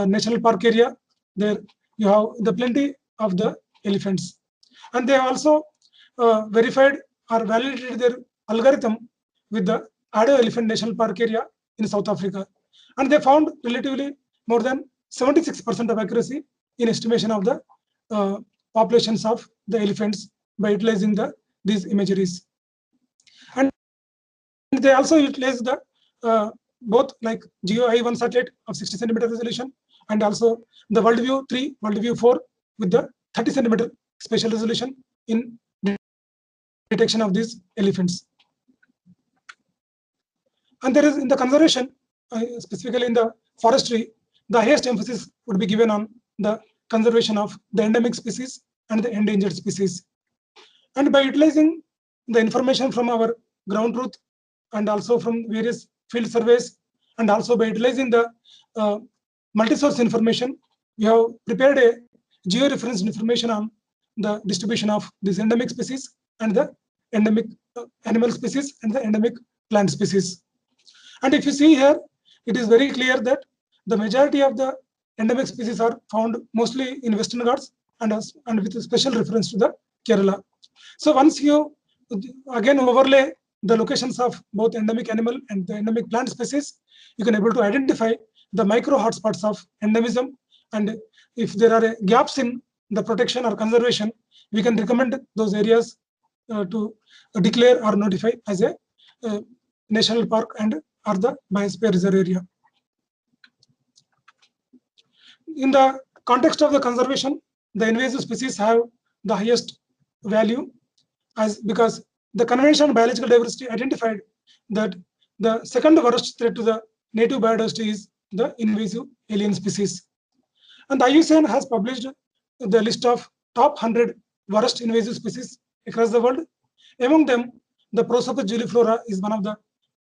national park area. There you have the plenty of the elephants. And they have also verified or validated their algorithm with the Ado Elephant National Park area in South Africa. And they found relatively more than 76% of accuracy in estimation of the populations of the elephants by utilizing these imageries. And they also utilize the both like GeoEye-1 satellite of 60 centimeter resolution and also the WorldView 3, WorldView 4 with the 30 centimeter spatial resolution in detection of these elephants. And there is in the conservation, specifically in the forestry, the highest emphasis would be given on the conservation of the endemic species and the endangered species. And by utilizing the information from our ground truth and also from various field surveys, and also by utilizing the multi-source information, we have prepared a geo-referenced information on the distribution of these endemic species and the endemic animal species and the endemic plant species. And if you see here, it is very clear that the majority of the endemic species are found mostly in Western Ghats and with a special reference to the Kerala. So once you again overlay the locations of both endemic animal and the endemic plant species, you can able to identify the micro hotspots of endemism, and if there are gaps in the protection or conservation, we can recommend those areas to declare or notify as a national park and or the biosphere reserve area. In the context of the conservation, the invasive species have the highest value, as because the Convention on Biological Diversity identified that the second worst threat to the native biodiversity is the invasive alien species. And the IUCN has published the list of top 100 worst invasive species across the world. Among them, the Prosopis juliflora is one of the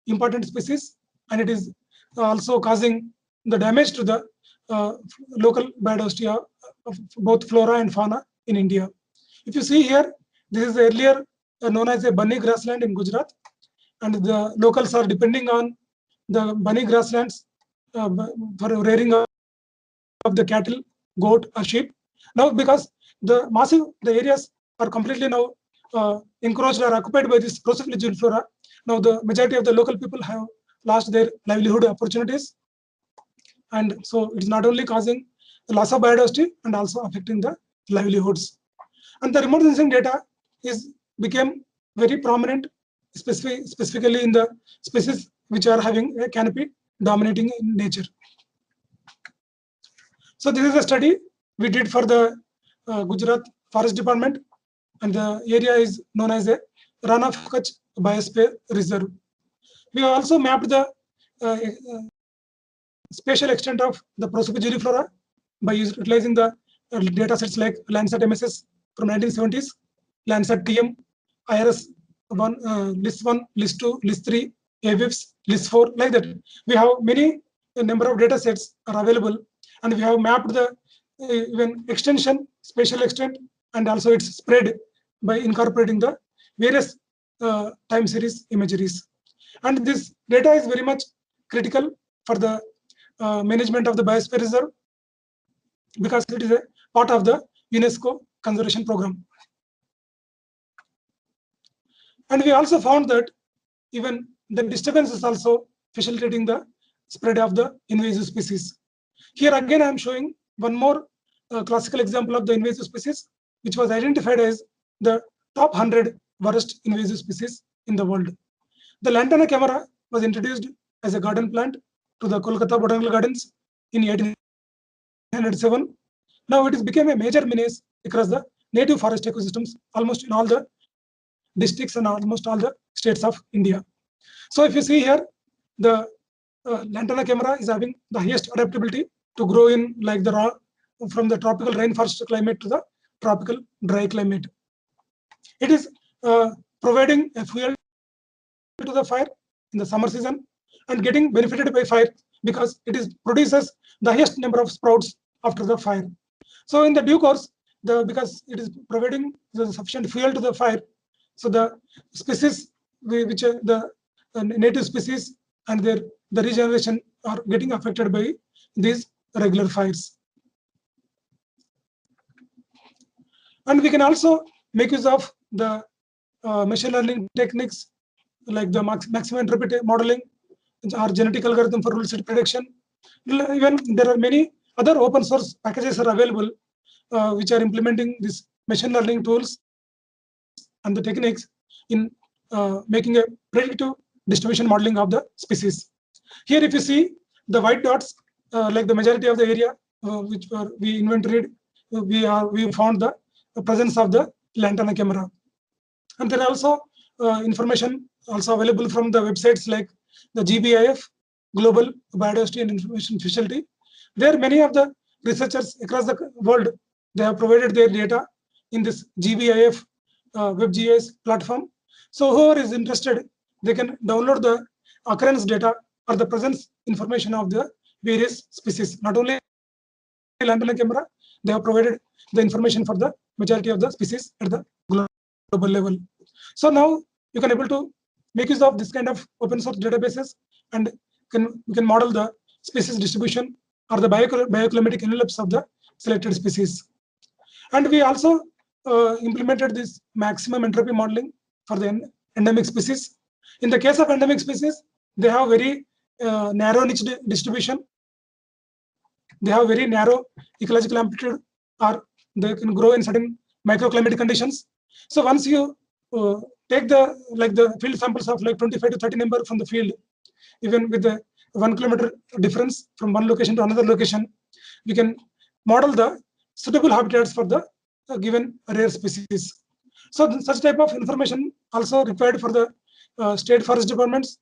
important species, and it is also causing the damage to the local biodiversity of both flora and fauna in India. If you see here, this is earlier known as a bunny grassland in Gujarat, and the locals are depending on the bunny grasslands for rearing of the cattle, goat, or sheep. Now, because the areas are completely now encroached or occupied by this Prosopis juliflora, now the majority of the local people have lost their livelihood opportunities, and so it is not only causing the loss of biodiversity and also affecting the livelihoods. And the remote sensing data became very prominent, specifically in the species which are having a canopy dominating in nature. So this is a study we did for the Gujarat Forest Department, and the area is known as a Rana of Kutch Biosphere Reserve. We have also mapped the spatial extent of the Prosopis juliflora by utilizing the data sets like Landsat MSS from 1970s, Landsat TM, IRS 1, list 1, list 2, list 3, AWIPS, list 4, like that. We have many number of data sets are available, and we have mapped the even extension, spatial extent, and also its spread by incorporating the various time series imageries. And this data is very much critical for the management of the biosphere reserve, because it is a part of the UNESCO conservation program. And we also found that even the disturbance is also facilitating the spread of the invasive species. Here again, I am showing one more classical example of the invasive species, which was identified as the top 100 worst invasive species in the world. The Lantana camara was introduced as a garden plant to the Kolkata Botanical Gardens in 1807. Now it has become a major menace across the native forest ecosystems, almost in all the districts and almost all the states of India. So if you see here, the Lantana camara is having the highest adaptability to grow in like from the tropical rainforest climate to the tropical dry climate. It is providing a fuel to the fire in the summer season and getting benefited by fire because it produces the highest number of sprouts after the fire. So in the due course, because it is providing the sufficient fuel to the fire, so the species which are the native species and the regeneration are getting affected by these regular fires. And we can also make use of the machine learning techniques like the maximum entropy modeling or genetic algorithm for rule set prediction. Even there are many other open source packages are available which are implementing these machine learning tools and the techniques in making a predictive distribution modeling of the species. Here, if you see the white dots, like the majority of the area which we inventoried, we found the presence of the Lantana camara. And there are also information also available from the websites like the GBIF, Global Biodiversity and Information Facility. There, many of the researchers across the world, they have provided their data in this GBIF WebGIS platform. So whoever is interested, they can download the occurrence data or the presence information of the various species. Not only Lantana camara, they have provided the information for the majority of the species at the global level. So now you can able to make use of this kind of open source databases, and we can model the species distribution or the bioclimatic envelopes of the selected species. And we also implemented this maximum entropy modeling for the endemic species. In the case of endemic species, they have very narrow niche distribution. They have very narrow ecological amplitude, or they can grow in certain microclimatic conditions. So once you take the field samples of like 25 to 30 number from the field, even with the 1 kilometer difference from one location to another location, we can model the suitable habitats for the given rare species. So such type of information also required for the state forest departments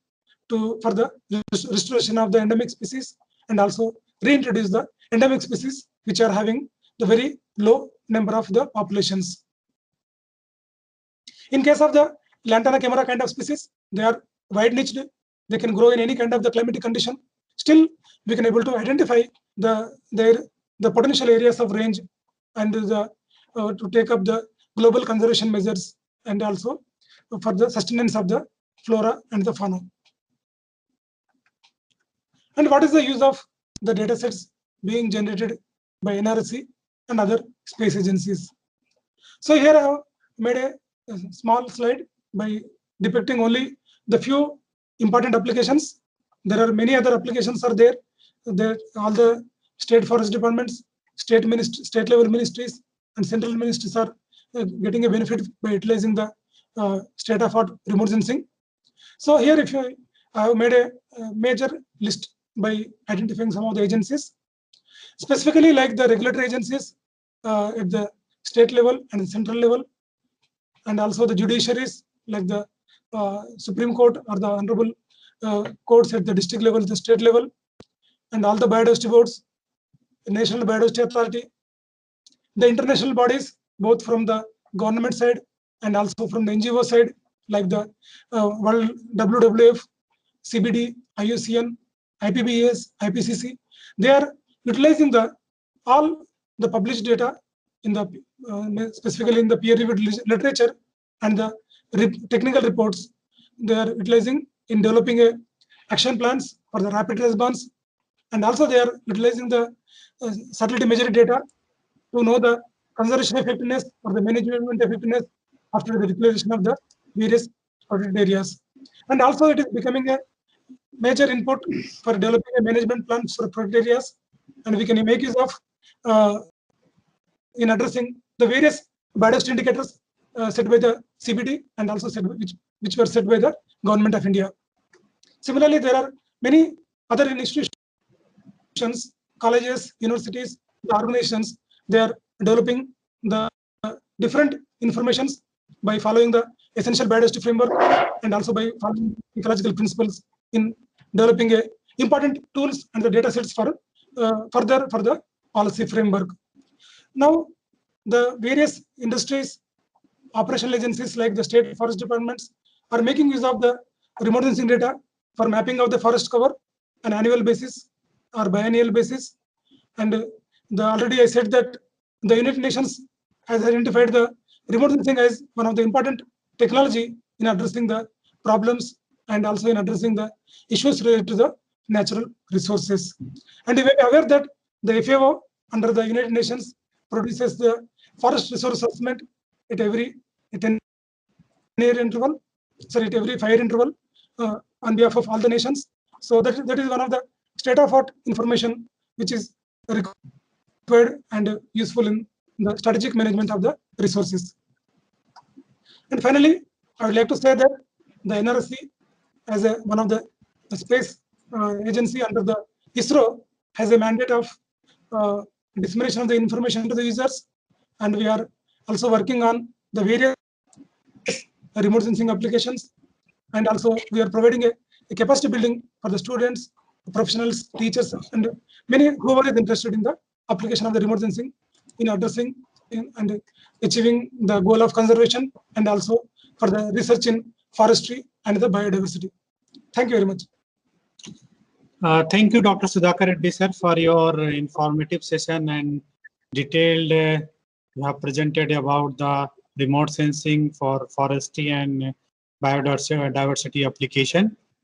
for the restoration of the endemic species, and also reintroduce the endemic species which are having the very low number of the populations. In case of the Lantana camara kind of species, they are wide niched. They can grow in any kind of the climatic condition. Still, we can able to identify the potential areas of range, and to take up the global conservation measures, and also for the sustenance of the flora and the fauna. And what is the use of the data sets being generated by NRC and other space agencies? So here I have made a small slide by depicting only the few important applications. There are many other applications are there. All the state forest departments, state level ministries, and central ministries are getting a benefit by utilizing the state-of-art remote sensing. So here, I have made a major list by identifying some of the agencies, specifically like the regulatory agencies at the state level and central level, and also the judiciaries like the Supreme Court or the honorable courts at the district level, the state level, and all the biodiversity boards, the National Biodiversity Authority, the international bodies, both from the government side and also from the NGO side, like the World WWF, CBD, IUCN, IPBES, IPCC. They are utilizing all the published data in the specifically in the peer-reviewed literature and the technical reports. They are utilizing in developing action plans for the rapid response, and also they are utilizing the subtlety measured data to know the conservation effectiveness or the management effectiveness after the declaration of the various protected areas. And also it is becoming a major input for developing a management plan for protected areas, and we can make use of in addressing the various biodiversity indicators set by the CBD and also which were set by the Government of India. Similarly, there are many other institutions, colleges, universities, organizations. They are developing the different informations by following the essential biodiversity framework and also by following ecological principles in developing important tools and the data sets for the policy framework. Now, the various industries, operational agencies like the state forest departments are making use of the remote sensing data for mapping of the forest cover on annual basis or biennial basis. And already I said that the United Nations has identified the remote sensing as one of the important technology in addressing the problems and also in addressing the issues related to the natural resources. And you may be aware that the FAO under the United Nations produces the forest resource assessment at every 10-year interval, sorry, at every 5-year interval on behalf of all the nations. So that is one of the state-of-art information which is required and useful in the strategic management of the resources. And finally, I would like to say that the NRC, as one of the space agency under the ISRO, has a mandate of dissemination of the information to the users, and we are also working on the various remote sensing applications, and also we are providing a capacity building for the students, professionals, teachers, and many whoever is interested in the application of the remote sensing in addressing and achieving the goal of conservation, and also for the research in forestry and the biodiversity. Thank you very much. Thank you, Dr. Sudhakar Reddy, sir, for your informative session and detailed you have presented about the remote sensing for forestry and biodiversity application.